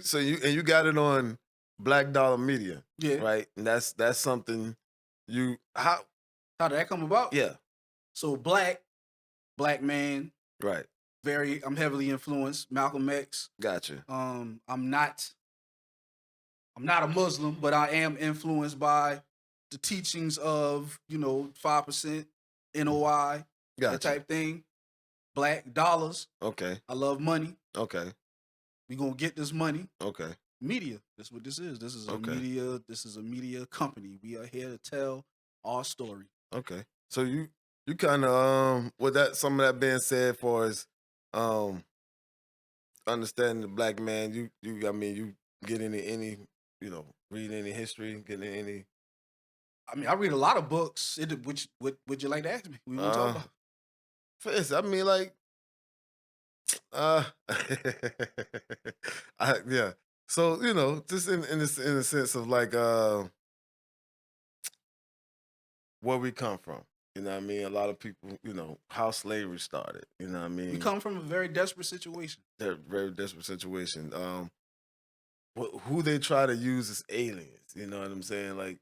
got it on Black Dollar Media. Yeah. Right? And that's something how did that come about? Yeah. So black man. Right. I'm heavily influenced. Malcolm X. Gotcha. I'm not a Muslim, but I am influenced by the teachings of, 5% NOI, that type thing. Black dollars. Okay. I love money. Okay. We gonna get this money. Okay. Media. That's what this is. This is a media company. We are here to tell our story. Okay. So you kind of with that, some of that being said, for as understanding the black man, you get into any, read any history, get into any. I mean, I read a lot of books. Which would you like to ask me? We want to talk about. First, I mean, like, yeah. So just in the sense of like where we come from. You know what I mean? A lot of people, how slavery started. You know what I mean? We come from a very desperate situation. Very desperate situation. Who they try to use as aliens. You know what I'm saying? Like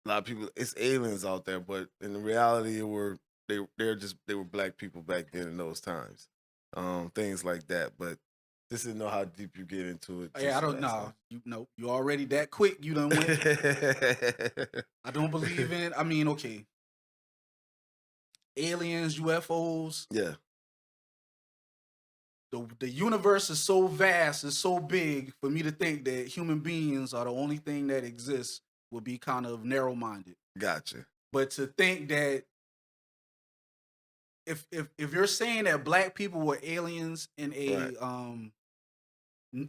a lot of people, it's aliens out there, but in reality, they were black people back then in those times. Things like that. But just didn't know how deep you get into it. Yeah, I don't know. You already that quick. You done went. I don't believe in. I mean, okay. Aliens, UFOs. Yeah. The universe is so vast, it's so big for me to think that human beings are the only thing that exists would be kind of narrow-minded. Gotcha. But to think that if you're saying that black people were aliens in a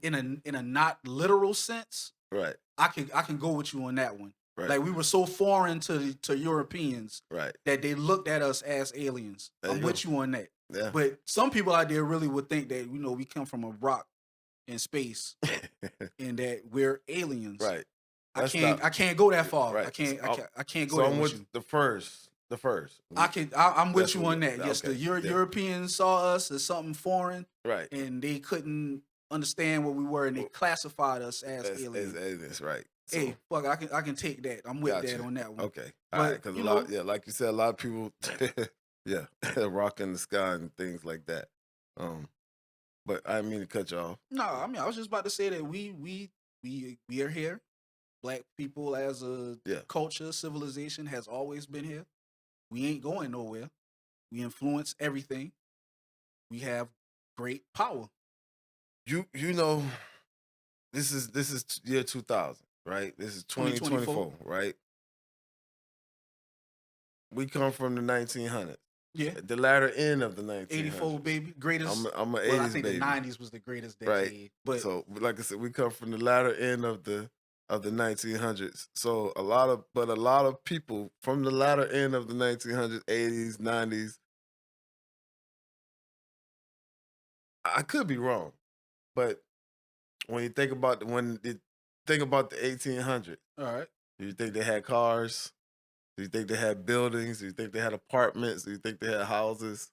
in a not literal sense, right? I can go with you on that one. Right. Like we were so foreign to Europeans, right, that they looked at us as aliens. I'm with you on that. Yeah. But some people out there really would think that we come from a rock in space and that we're aliens. Right. I can't go that far. Right. I can't go so there I'm with with you. The first. I'm with you on that. Yes, okay. the Europeans saw us as something foreign. Right. And they couldn't understand what we were, and they classified us as aliens. As aliens, right. So, hey, fuck, I can take that. I'm with that on that one. Okay. All right. Because like you said, a lot of people rock in the sky and things like that. But I didn't mean to cut you off. No, I mean I was just about to say that we are here. Black people as a culture, civilization has always been here. We ain't going nowhere. We influence everything. We have great power. You know, this is year 2000, right? This is 2024, right? We come from the 1900s. Yeah. The latter end of the 1900s. 84, baby. Greatest. I'm an 80s baby. I think baby. the 90s was the greatest decade. Right. But so, like I said, we come from the latter end of the 1900s. So a lot of people from the latter end of the 1900s, 80s, 90s. I could be wrong, but when you think about the 1800s, all right. Do you think they had cars? Do you think they had buildings? Do you think they had apartments? Do you think they had houses?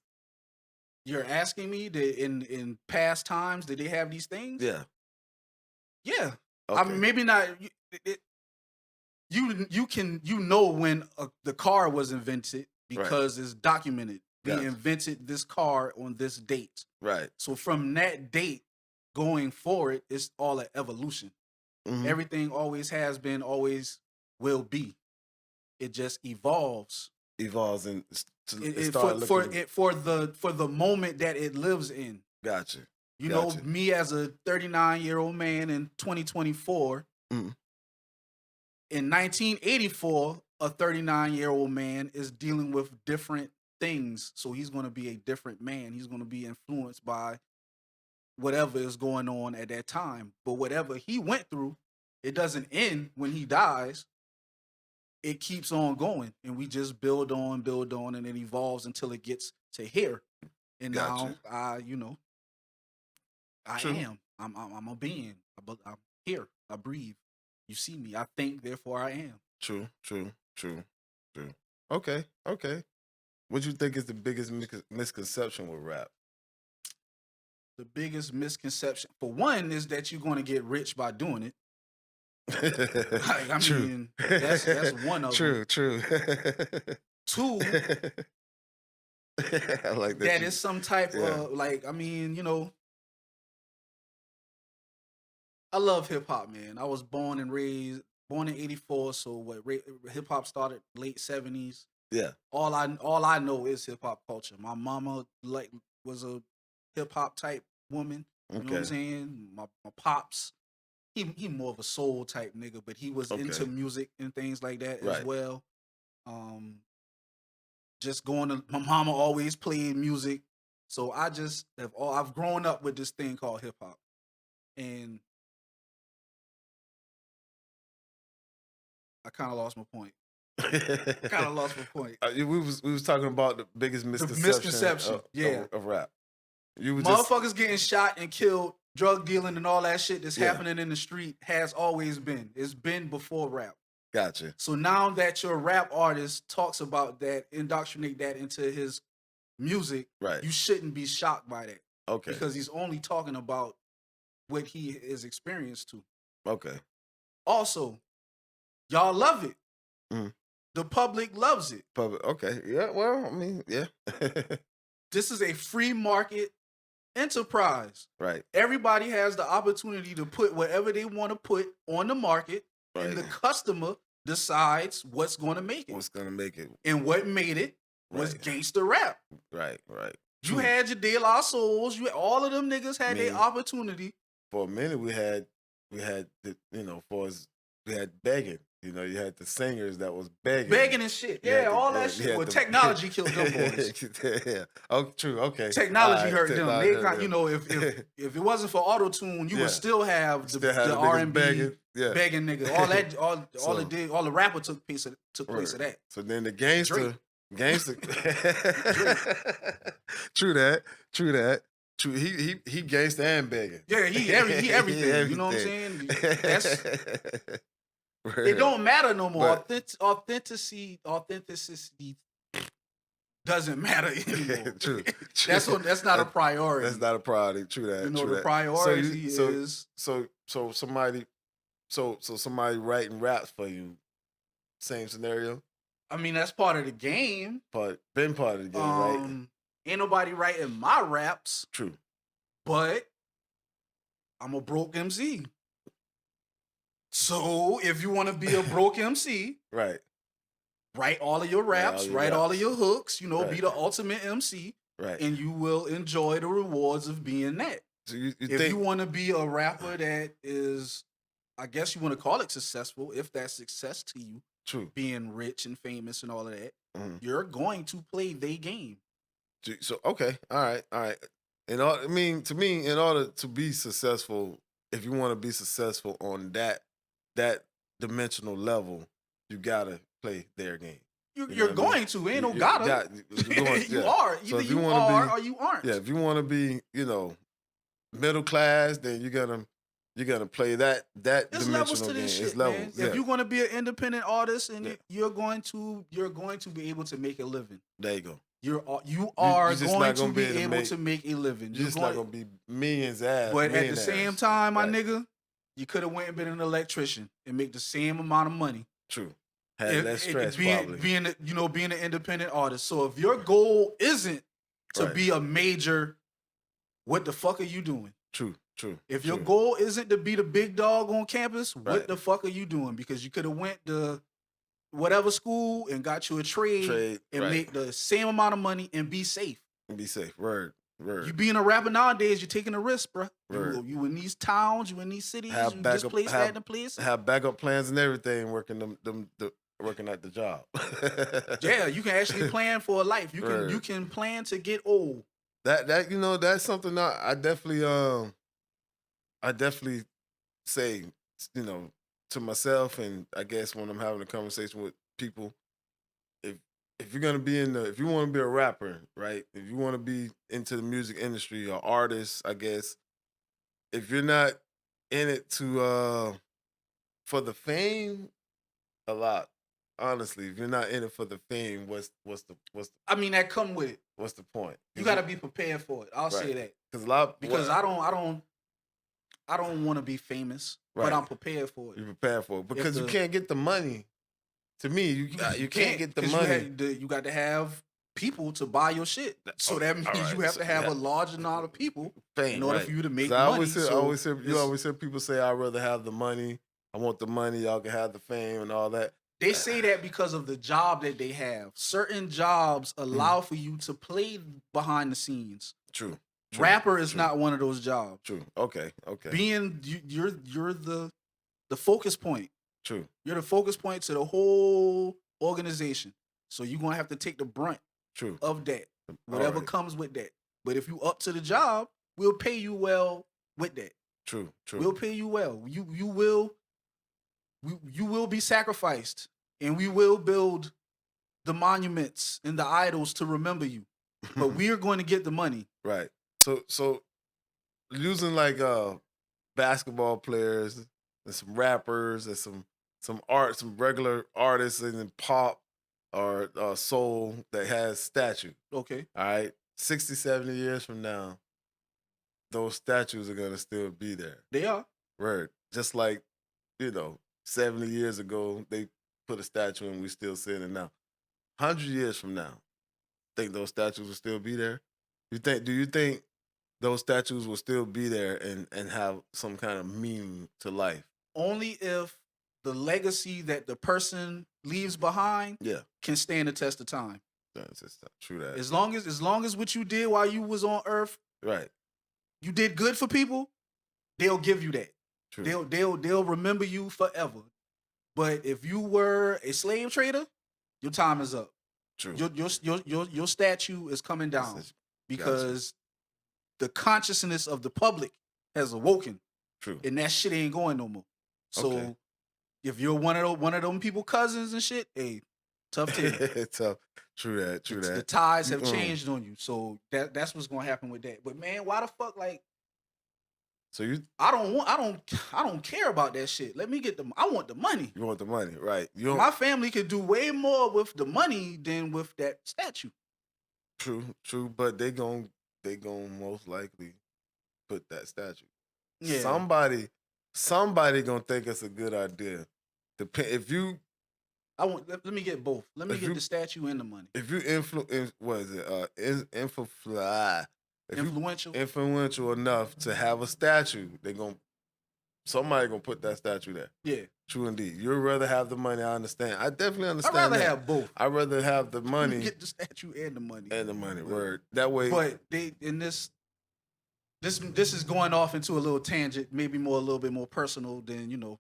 You're asking me that in past times did they have these things? Yeah. Yeah. I mean, Okay. maybe not. You know when the car was invented Right. because it's documented. We Gotcha. invented this car on this date. Right. So from that date going forward, it's all an evolution. Mhm. Everything always has been, always will be. It just evolves. Evolves and It start looking. for the moment that it lives in. Gotcha. You know, Gotcha. me as a 39-year-old man in 2024, Mhm. in 1984, a 39-year-old man is dealing with different things. So he's going to be a different man. He's going to be influenced by whatever is going on at that time. But whatever he went through, it doesn't end when he dies. It keeps on going, and we just build on, and it evolves until it gets to here. And Gotcha. now, I True. am. I'm a being. I'm here. I breathe. You see me. I think, therefore I am. True. Okay. What do you think is the biggest misconception with rap? The biggest misconception, for one, is that you're going to get rich by doing it. I True. mean, that's one of them. True. Two, I like that. that is some type of I love hip hop, man. I was born in '84, so what hip hop started late '70s. Yeah. All I know is hip hop culture. My mama was a hip hop type woman. You know what I'm saying? My pops, he more of a soul type nigga, but he was into music and things like that as well. Just going to my mama always played music, so I've grown up with this thing called hip hop, and I kind of lost my point. We was talking about the biggest misconception of rap. You were motherfuckers getting shot and killed, drug dealing and all that shit that's happening in the street has always been. It's been before rap. Gotcha. So now that your rap artist talks about that, indoctrinate that into his music, you shouldn't be shocked by that. Okay. Because he's only talking about what he is experienced to. Okay. Also, y'all love it. Mm. The public loves it. Okay. Yeah. Well, I mean, yeah. This is a free market enterprise. Right. Everybody has the opportunity to put whatever they want to put on the market, and the customer decides what's going to make it. What's going to make it. And what made it was gangster rap. Right. You had your De La Souls. All of them niggas had their opportunity. For a minute, we had the, we had begging. You know, you had the singers that was begging and shit. Yeah, all that shit. Well, technology killed them boys. Yeah. Oh, true. Okay. Technology hurt them. If it wasn't for auto-tune, you would still have the R&B begging nigga. All the rapper took place of that. So then the gangster. True that. True. He gangster and begging. Yeah, he everything. You know what I'm saying? It don't matter no more. Authenticity doesn't matter anymore. True. That's not a priority. That's not a priority. True that. The priority is somebody writing raps for you. Same scenario. I mean, that's part of the game. Been part of the game, right? Ain't nobody writing my raps. True. But I'm a broke MC. So if you want to be a broke MC, right, write all of your raps, write all of your hooks, be the ultimate MC, and you will enjoy the rewards of being that. So if you want to be a rapper that is, I guess you want to call it successful, if that's success to you, true, being rich and famous and all of that, you're going to play their game. So okay, all right. To me, in order to be successful, if you want to be successful on that dimensional level, you gotta play their game. You're going to. Ain't no gotta. You are. Either you are or you aren't. Yeah, if you want to be, middle class, then you're gonna play that There's dimensional levels to game. this shit, It's levels. man. Yeah. If you're gonna be an independent artist and you're going to be able to make a living. There you go. you You are just going not to gonna be be able able to make a living. you're You're just not going, gonna be millions but at the same millionaires. time, my Right. nigga, you could have went and been an electrician and make the same amount of money. True. Had less stress being probably. being being an independent artist. So if your goal isn't to Right. be a major, what the fuck are you doing? True. If your goal isn't to be the big dog on campus, what Right. the fuck are you doing? Because you could have went to whatever school and got you a trade and right. make the same amount of money and be safe. Be safe. Word. You being a rapper nowadays, you're taking a risk, bro. Word. You in these towns, you in these cities, you this place, that, and place. Have backup plans and everything working working at the job. Yeah, you can actually plan for a life. You can plan to get old. That you know, that's something I definitely say, you know, to myself, and I guess when I'm having a conversation with people, if you're gonna be if you want to be a rapper, right? If you want to be into the music industry or artist, I guess, if you're not in it to for the fame, a lot. Honestly, if you're not in it for the fame, what's the I mean, that come with it. What's the point? You got to be prepared for it. I'll say that because I don't want to be famous, but I'm prepared for it. You're prepared for it because you can't get the money. To me, you can't get the money. You got to have people to buy your shit. So that means you have to have a large amount of people in order for you to make money. I always hear people say, "I'd rather have the money. I want the money. Y'all can have the fame and all that." They say that because of the job that they have. Certain jobs allow for you to play behind the scenes. True. Rapper is not one of those jobs. True. Okay. Being you're the focus point. True. You're the focus point to the whole organization. So you're gonna have to take the brunt of that. Whatever comes with that. But if you up to the job, we'll pay you well with that. True. We'll pay you well. You will be sacrificed, and we will build the monuments and the idols to remember you. But we are going to get the money. Right. So using like basketball players and some rappers and some regular artists in pop or soul that has statue. Okay. All right. 60, 70 years from now, those statues are gonna still be there. They are. Right. Just like, 70 years ago, they put a statue and we still seeing it now. 100 years from now, think those statues will still be there? Do you think those statues will still be there and have some kind of meaning to life? Only if the legacy that the person leaves behind can stand the test of time. That's true that. As long as what you did while you was on Earth, right, you did good for people, they'll give you that. True. They'll remember you forever. But if you were a slave trader, your time is up. True. Your statue is coming down because the consciousness of the public has awoken. True. And that shit ain't going no more. So if you're one of them people cousins and shit, hey, tough tale. Tough. True that. The ties have changed on you. So that's what's gonna happen with that. But man, why the fuck so you? I don't care about that shit. Let me get I want the money. You want the money, right? My family could do way more with the money than with that statue. True. But they gon' most likely put that statue. Yeah. Somebody gonna think it's a good idea. If you, let me get both. Let me get the statue and the money. If you influential enough to have a statue, somebody gonna put that statue there. Yeah. True indeed. You'd rather have the money. I understand. I definitely understand. I'd rather have both. I'd rather have the money. Get the statue and the money. Word. That way. But this is going off into a little tangent, maybe a little bit more personal than,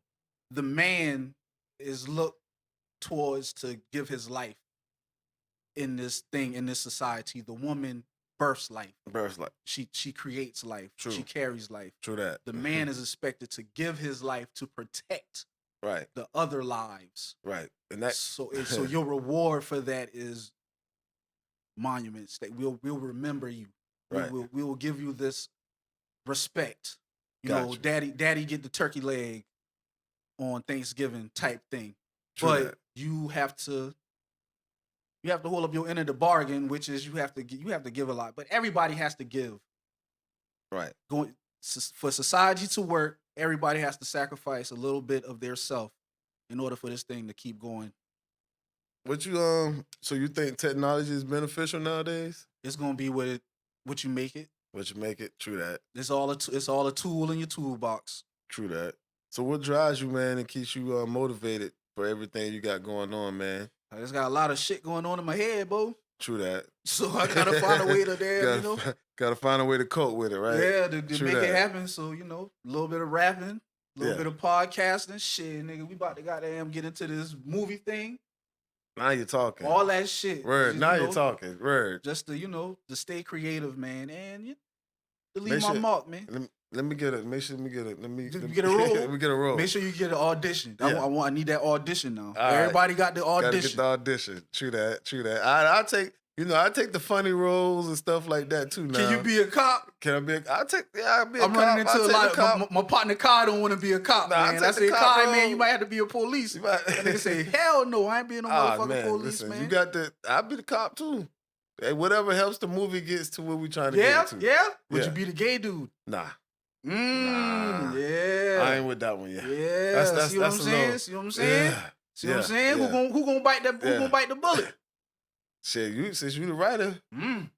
the man is looked towards to give his life in this society. The woman births life. She creates life. True. She carries life. True that. The man is expected to give his life to protect the other lives. Right. And that so your reward for that is monuments that we'll remember you. Right. We will give you this respect. Gotcha. Daddy get the turkey leg on Thanksgiving type thing. True but that. you have to You have to hold up your end of the bargain, which is you have to give a lot. But everybody has to give. Right. For society to work, everybody has to sacrifice a little bit of their self in order for this thing to keep going. What you so you think technology is beneficial nowadays? It's gonna be what you make it. What you make it? True that. It's all a tool in your toolbox. True that. So what drives you, man, and keeps you motivated for everything you got going on, man? I just got a lot of shit going on in my head, bro. True that. So I gotta find a way to gotta find a way to cope with it, right? Yeah, to make it happen. So, a little bit of rapping, a little bit of podcasting. Shit, nigga, we about to goddamn get into this movie thing. Now you're talking. All that shit. Word. Now you're talking. Word. Just to stay creative, man, and to leave my mark, man. Let me get it. Make sure let me get it. Let me get a role. Let me get a role. Make sure you get an audition. Yeah. I need that audition now. All Everybody got the audition. Gotta get the audition. True that. I take I take the funny roles and stuff like that too. Now, can you be a cop? Can I be? I'll be a cop. I'm running into a lot of my partner. Kai don't want to be a cop, man. I said, Kai, man, you might have to be a police. And they say, hell no, I ain't being no motherfucking police, listen, man. You got the. I'll be the cop too. Hey, whatever helps the movie gets to where we trying to get to. Yeah. Would you be the gay dude? Nah. Nah. Yeah. I ain't with that one yet. Yeah. See what I'm saying? See what I'm saying? See what I'm saying? Who gonna bite that? Who gonna bite the bullet? Shit, since you the writer. I'm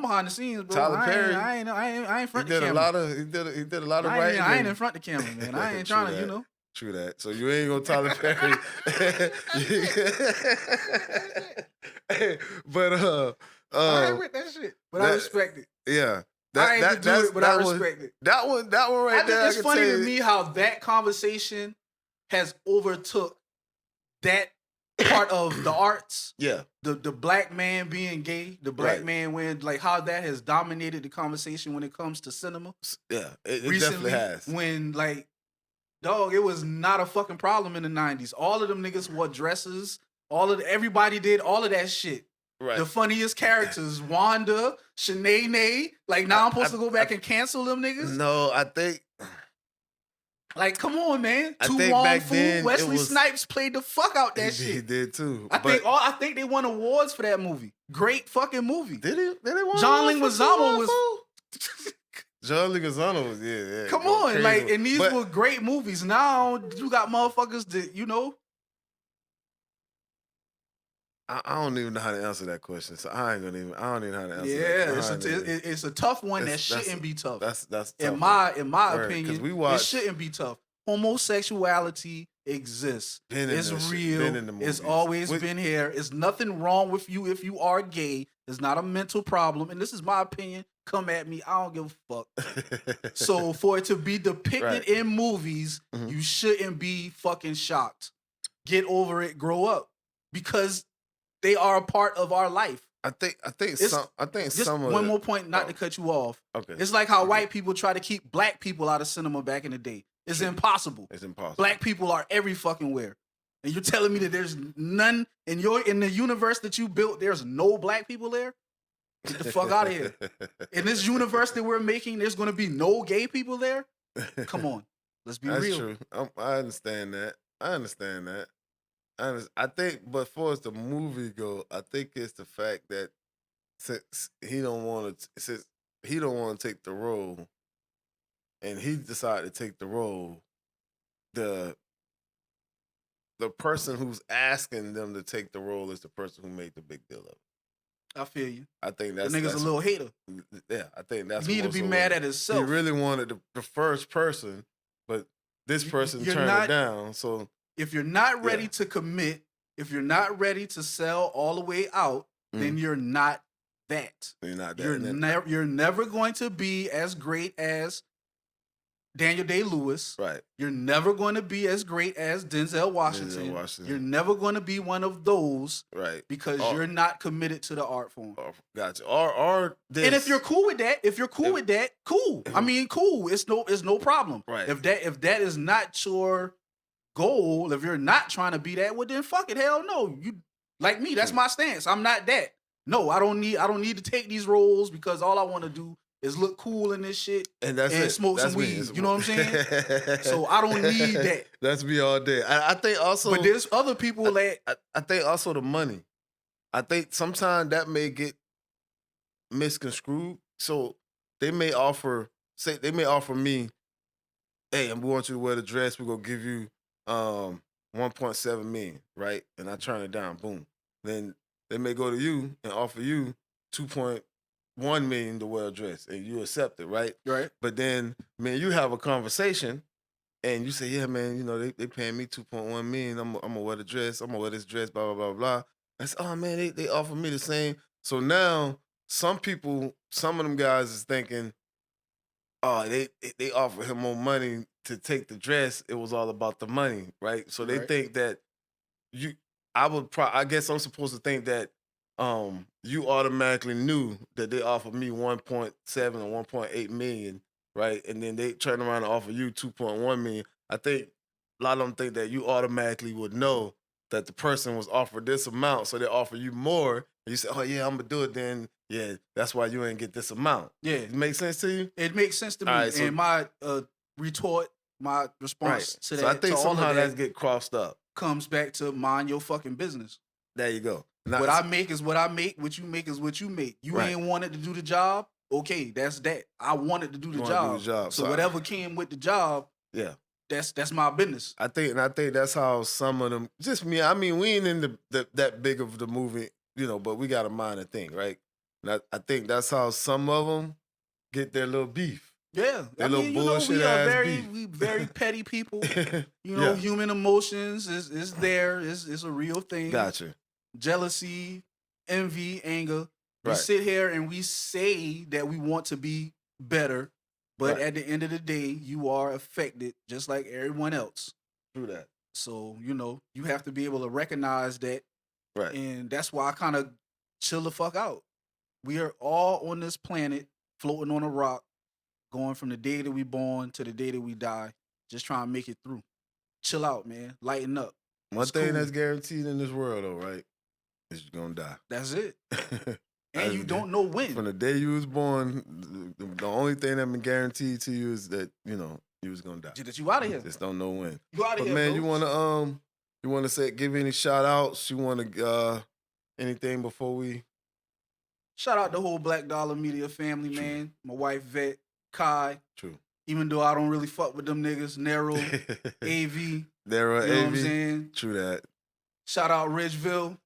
behind the scenes, bro. Tyler Perry. I ain't front the camera. He did a lot of writing. I ain't in front the camera, man. I ain't trying to, True that. So you ain't gonna Tyler Perry. But I ain't with that shit. But I respect it. Yeah. I ain't do it, but I respect it. That one right there. It's funny to me how that conversation has overtook that part of the arts. Yeah. The black man being gay, the black man wearing, like, how that has dominated the conversation when it comes to cinema. Yeah, it recently, definitely has. When, like, dog, it was not a fucking problem in the 90s. All of them niggas wore dresses. Everybody did all of that shit. Right. The funniest characters, Wanda, Shanae. Like, now I'm supposed to go back and cancel them niggas? No, I think... Like, come on, man. I think back then Wesley Snipes played the fuck out that shit. He did too. I think they won awards for that movie. Great fucking movie. Did they won John Leguizamo was... John Leguizamo was, yeah. Come on, crazy. Like, and these were great movies. Now, you got motherfuckers that, I don't even know how to answer that question, so I don't even know how to answer that. Yeah, it's a tough one that shouldn't be tough. That's tough. In my opinion, it shouldn't be tough. Homosexuality exists. It's real. It's always been here. It's nothing wrong with you if you are gay. It's not a mental problem. And this is my opinion. Come at me. I don't give a fuck. So for it to be depicted in movies, you shouldn't be fucking shocked. Get over it. Grow up. Because they are a part of our life. I think some of one more point, not to cut you off. Okay. It's like how white people try to keep black people out of cinema back in the day. It's impossible. It's impossible. Black people are every fucking where. And you're telling me that there's none in the universe that you built, there's no black people there? Get the fuck out of here. In this universe that we're making, there's gonna be no gay people there? Come on. Let's be real. That's true. I understand that. I think, but for as the movie go, I think it's the fact that since he don't want to take the role, and he decided to take the role, the person who's asking them to take the role is the person who made the big deal of it. I feel you. I think that's the nigga's a little hater. Yeah, I think that's he need to be mad at himself. He really wanted the first person, but this person turned it down. So if you're not ready to commit, if you're not ready to sell all the way out, then you're not that. You're not that. You're never going to be as great as Daniel Day-Lewis. Right. You're never going to be as great as Denzel Washington. You're never going to be one of those. Right. Because you're not committed to the art form. Gotcha. Or this. And if you're cool with that, cool. I mean, cool. It's no problem. Right. If that is not your goal, if you're not trying to be that, well then fuck it. Hell no. You like me, that's my stance. I'm not that. No, I don't need to take these roles because all I want to do is look cool in this shit and smoke some weed. You know what I'm saying? So I don't need that. That's me all day. I think also, but there's other people that I think also the money. I think sometimes that may get misconstrued. So they may offer me, hey, we want you to wear the dress. We're gonna give you 1.7 million, right? And I turn it down, boom. Then they may go to you and offer you 2.1 million to wear a dress, and you accept it, right? Right. But then, man, you have a conversation and you say, yeah, man, you know, they paying me 2.1 million. I'm gonna wear the dress, I'm gonna wear this dress, blah, blah, blah, blah. I said, oh man, they offer me the same. So now some of them guys is thinking, oh, they offered him more money to take the dress. It was all about the money, right? So they Right. think that you I guess I'm supposed to think that you automatically knew that they offered me 1.7 or 1.8 million, right? And then they turn around and offer you 2.1 million. I think a lot of them think that you automatically would know that the person was offered this amount, so they offer you more. And you say, oh yeah, I'm gonna do it then. Yeah, that's why you ain't get this amount. Yeah. It make sense to you? It makes sense to me. Right, so, and my retort, my response to that, so I think somehow that get crossed up. Comes back to mind your fucking business. There you go. Now, what I make is what I make. What you make is what you make. You ain't wanted to do the job. Okay, that's that. I wanted to do the job. So whatever came with the job, yeah, that's my business. I think that's how some of them. Just me. I mean, we ain't in that big of the movie, you know, but we got a minor thing, right? And I think that's how some of them get their little beef. Yeah, I mean, you know, we very petty people. You know, human emotions is there. It's a real thing. Gotcha. Jealousy, envy, anger. We sit here and we say that we want to be better, but at the end of the day, you are affected just like everyone else. True that. So, you know, you have to be able to recognize that. Right. And that's why I kind of chill the fuck out. We are all on this planet, floating on a rock, going from the day that we born to the day that we die, just trying to make it through. Chill out, man. Lighten up. One thing that's guaranteed in this world, though, right, is you're going to die. That's it. And you don't know when. From the day you was born, the only thing that been guaranteed to you is that, you know, you was going to die. That you out of here. Just don't know when. You out of here, man, bro. you want to say, give any shout outs? You want to, anything before we? Shout out the whole Black Dollar Media family, man. My wife, Vet, Kai. True. Even though I don't really fuck with them niggas. Nero, AV. Nero, you know what I'm saying? True that. Shout out Ridgeville.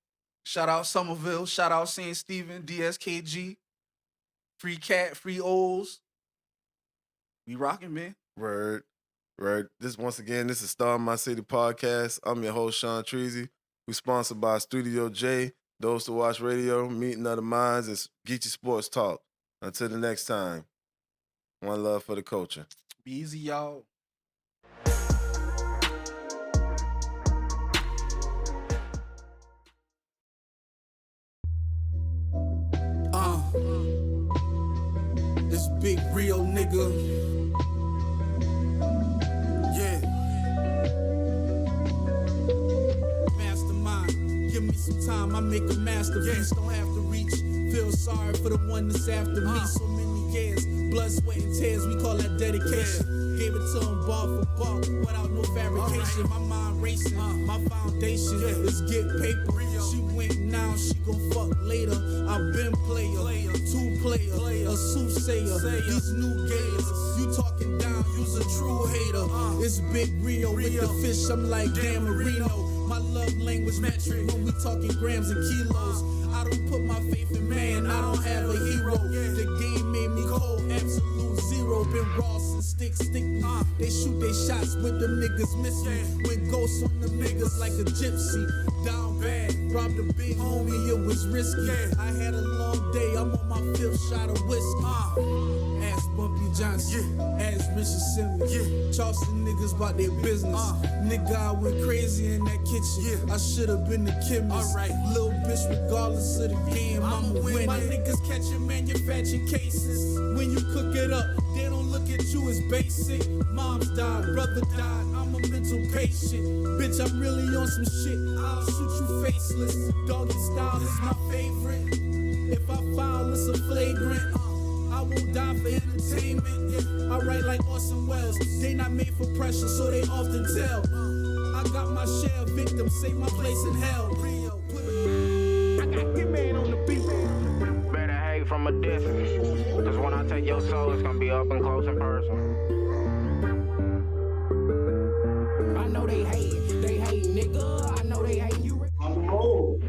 Shout out Somerville. Shout out St. Stephen, DSKG. Free Cat, free O's. We rocking, man. Word. This is Star in My City podcast. I'm your host, Sean Treasy. We sponsored by Studio J, Those to Watch Radio, Meeting Other Minds, and Geechee Sports Talk. Until the next time, one love for the culture. Be easy, y'all. This big Rio nigga. Yeah. Mastermind. Give me some time, I make a masterpiece. Don't have to reach. Feel sorry for the one that's after me. So many years, blood, sweat, and tears. We call that dedication. Gave it to him bar for bar, without no fabrication. My mind racing, my foundation is get paper. She went now, she gon' fuck later. I've been player, two player, a soothsayer. These new gators, you talking down, you's a true hater. It's Big Rio with the fish, I'm like Dan Marino. My love language metric when we talking grams and kilos. I don't put my faith in man, I don't have a hero. The game made me cold, absolute zero. Been raw since stick me. They shoot they shots with them niggas missing. When ghosts on them niggas like a gypsy. Down bad, robbed a big homie, it was risky. I had a long day, I'm on my 5th shot of whiskey. Ask Bumpy Johnson, ask Richard Simmons. Charleston niggas about their business. Nigga, I went crazy in that kitchen. I should've been the chemist. Little bitch, regardless of the game, I'ma win. My niggas catching manufactured cases. When you cook it up, they don't look at you as basic. Mom's died, brother died, I'm a mental patient. Bitch, I'm really on some shit. I'll shoot you faceless. Doggy style is my favorite. If I foul, it's a flagrant. I won't die for entertainment. I write like Orson Welles. They not made for pressure, so they often tell. I got my share of victims, save my place in hell. Rio, Better hate from a distance. Cause when I take your soul, it's gonna be up and close and personal. I know they hate, nigga. I know they hate you. On the roll.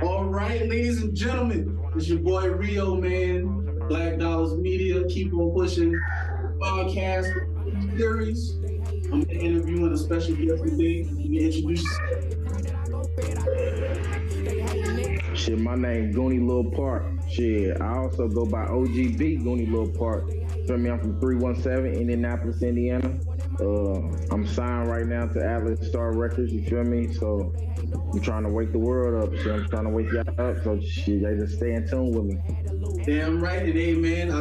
All right, ladies and gentlemen, it's your boy Rio, man. Black Dollars Media, keep on pushing podcast series. I'm interviewing a special guest today. You can introduce yourself. Shit, my name Goonie Lil Park. Shit, I also go by OGB Goonie Lil Park. Feel me? I'm from 317 Indianapolis, Indiana. I'm signed right now to Atlas Star Records. You feel me? So I'm trying to wake the world up. Shit, I'm trying to wake y'all up. So shit, y'all just stay in tune with me. Damn right today, man.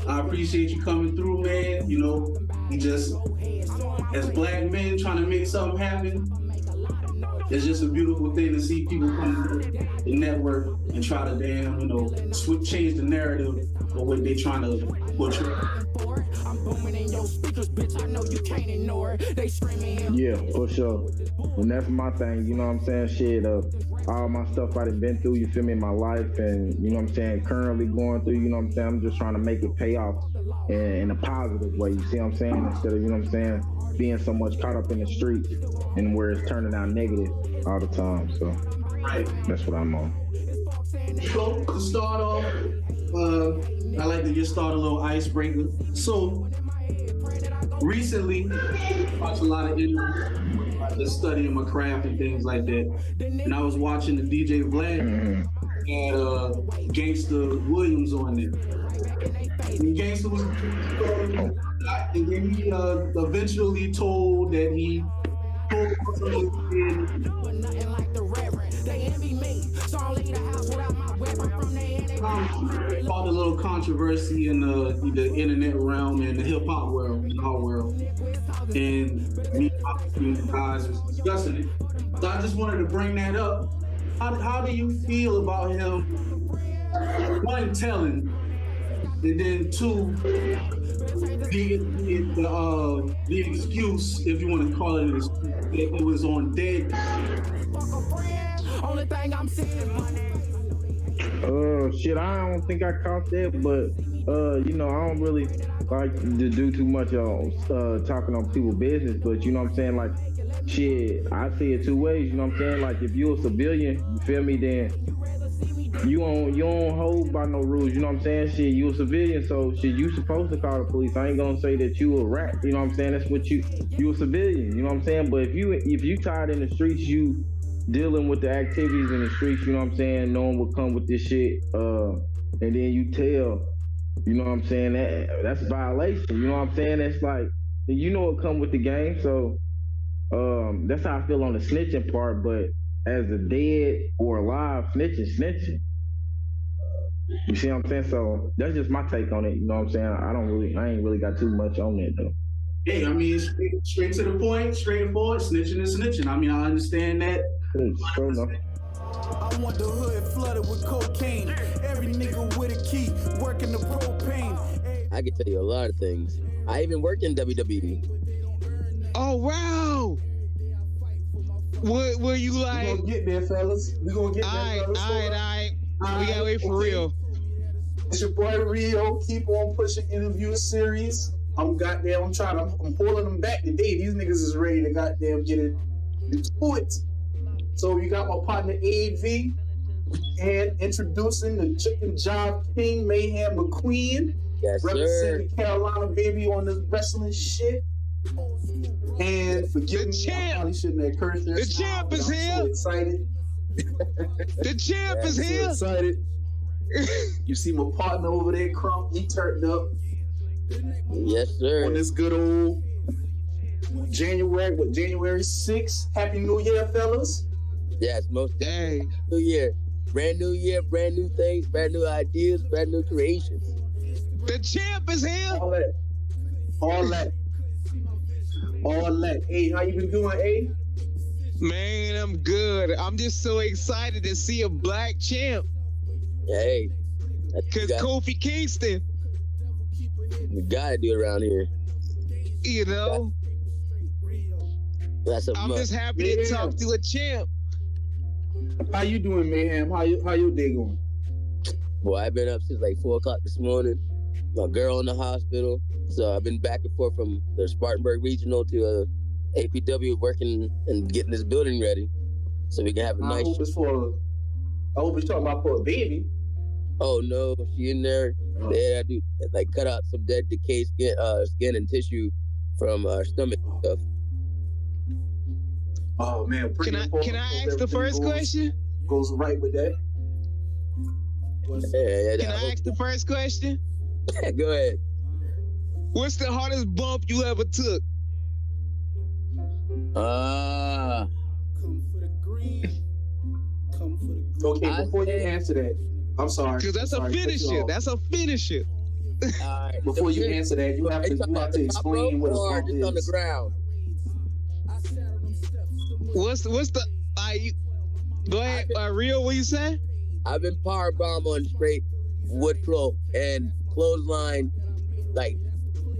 I appreciate you coming through, man. You know, we just as black men trying to make something happen. It's just a beautiful thing to see people come to the network and try to damn, you know, change the narrative of what they're trying to portray. Yeah, for sure. And that's my thing, you know what I'm saying? Shit, all my stuff I've been through, you feel me, in my life, and you know what I'm saying, currently going through, you know what I'm saying? I'm just trying to make it pay off in a positive way, you see what I'm saying? Instead of, you know what I'm saying, being so much caught up in the streets and where it's turning out negative all the time. So that's what I'm on. So to start off, I like to just start a little icebreaker. So recently, I watched a lot of interviews, just studying my craft and things like that. And I was watching the DJ Vlad had Gangsta Williams on there. And Gangsta was, and then he eventually told that he caused a little controversy in the internet realm and the hip hop world, in our world, and me and the guys was discussing it. So I just wanted to bring that up. How do you feel about him? One, telling, and then two, the excuse, if you want to call it an excuse, that it was on dead. Shit, I don't think I caught that, but you know, I don't really like to do too much talking on people's business, but you know what I'm saying, like, shit, I see it two ways, you know what I'm saying, like, if you're a civilian, you feel me, then you don't hold by no rules, you know what I'm saying, shit, you a civilian, so shit, you supposed to call the police. I ain't gonna say that you a rat, you know what I'm saying, that's what you a civilian, you know what I'm saying, but if you tired in the streets, you dealing with the activities in the streets, you know what I'm saying, knowing what come with this shit, and then you tell, you know what I'm saying, that's a violation, you know what I'm saying, that's like, you know what come with the game, so that's how I feel on the snitching part, but as a dead or alive snitching, you see what I'm saying, so that's just my take on it, you know what I'm saying, I ain't really got too much on it though. Hey, I mean, straight to the point, straightforward, snitching is snitching. I mean, I understand that. Sure enough. I want the hood flooded with cocaine. Every nigga with a key, working the propane. I can tell you a lot of things. I even worked in WWE. Oh, wow. Were you like... We're gonna get there, fellas. We're gonna get there, fellas. All right. We gotta wait for real. It's your boy Rio. Keep on pushing interview series. I'm pulling them back today. These niggas is ready to goddamn get it into it. So you got my partner AV and introducing the Chicken Job King, Mayhem McQueen. Yes, representing sir. Carolina baby on this wrestling shit. And forgive me, I probably shouldn't have cursed there. The champ is here. I'm so excited. The champ is I'm here. so excited. You see my partner over there, Crump. He turned up. Yes, sir. On this good old January 6th. Happy New Year, fellas. Yes, most dang. New year, brand new things, brand new ideas, brand new creations. The champ is here. All that. Hey, how you been doing, A? Man, I'm good. I'm just so excited to see a black champ. Hey, because Kofi Kingston. We gotta do it around here. You know? That's a I'm must. just happy to talk to a champ. How you doing, Mayhem? How your day going? Boy, I've been up since like 4 o'clock this morning. My girl in the hospital. So I've been back and forth from the Spartanburg Regional to APW working and getting this building ready. So we can have a nice... I hope it's talking about for a baby. Oh no, she in there. They had to do like cut out some dead decayed skin and tissue from her stomach and stuff. Oh man, Can I ask the first question? Goes right with that. Can I ask the first question? Go ahead. What's the hardest bump you ever took? Okay, before you answer that, I'm sorry. Because that's a finisher. That's a finisher. Before you answer that, you have to explain what a bump is. On the ground. What's the go ahead, Rio, what you say? I've been power bomb on straight wood flow and clothesline, like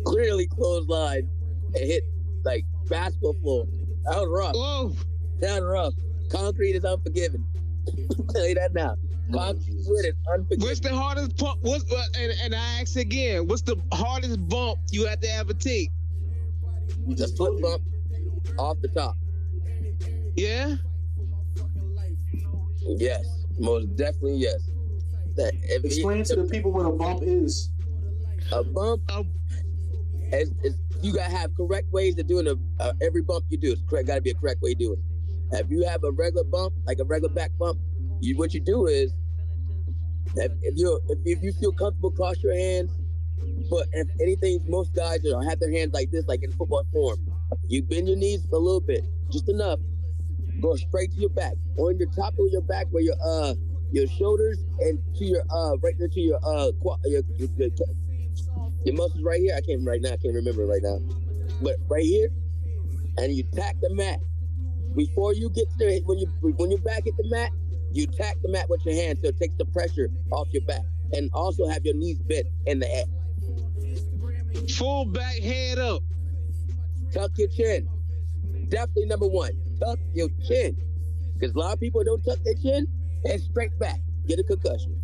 clearly clothesline, and hit like basketball floor. That was rough. Whoa. That was rough. Concrete is unforgiving. I'll tell you that now. Concrete is unforgiving. What's the hardest bump? And I ask again, what's the hardest bump you have to ever take? The foot bump off the top. Yeah? Yes. Most definitely yes. Explain to the people what a bump is. A bump is you gotta have correct ways of doing every bump you do. It's correct. Gotta be a correct way to do it. If you have a regular bump, like a regular back bump, what you do is if you feel comfortable, cross your hands. But if anything, most guys have their hands like this, like in football form. You bend your knees a little bit, just enough. Go straight to your back, on your top of your back, where your shoulders and to your right there to your muscles right here. I can't remember right now, but right here, and you tack the mat. Before you get to when your back hit the mat, you tack the mat with your hands so it takes the pressure off your back, and also have your knees bent in the air. Full back, head up. Tuck your chin. Definitely number one. Tuck your chin. Because a lot of people don't tuck their chin and straight back. Get a concussion.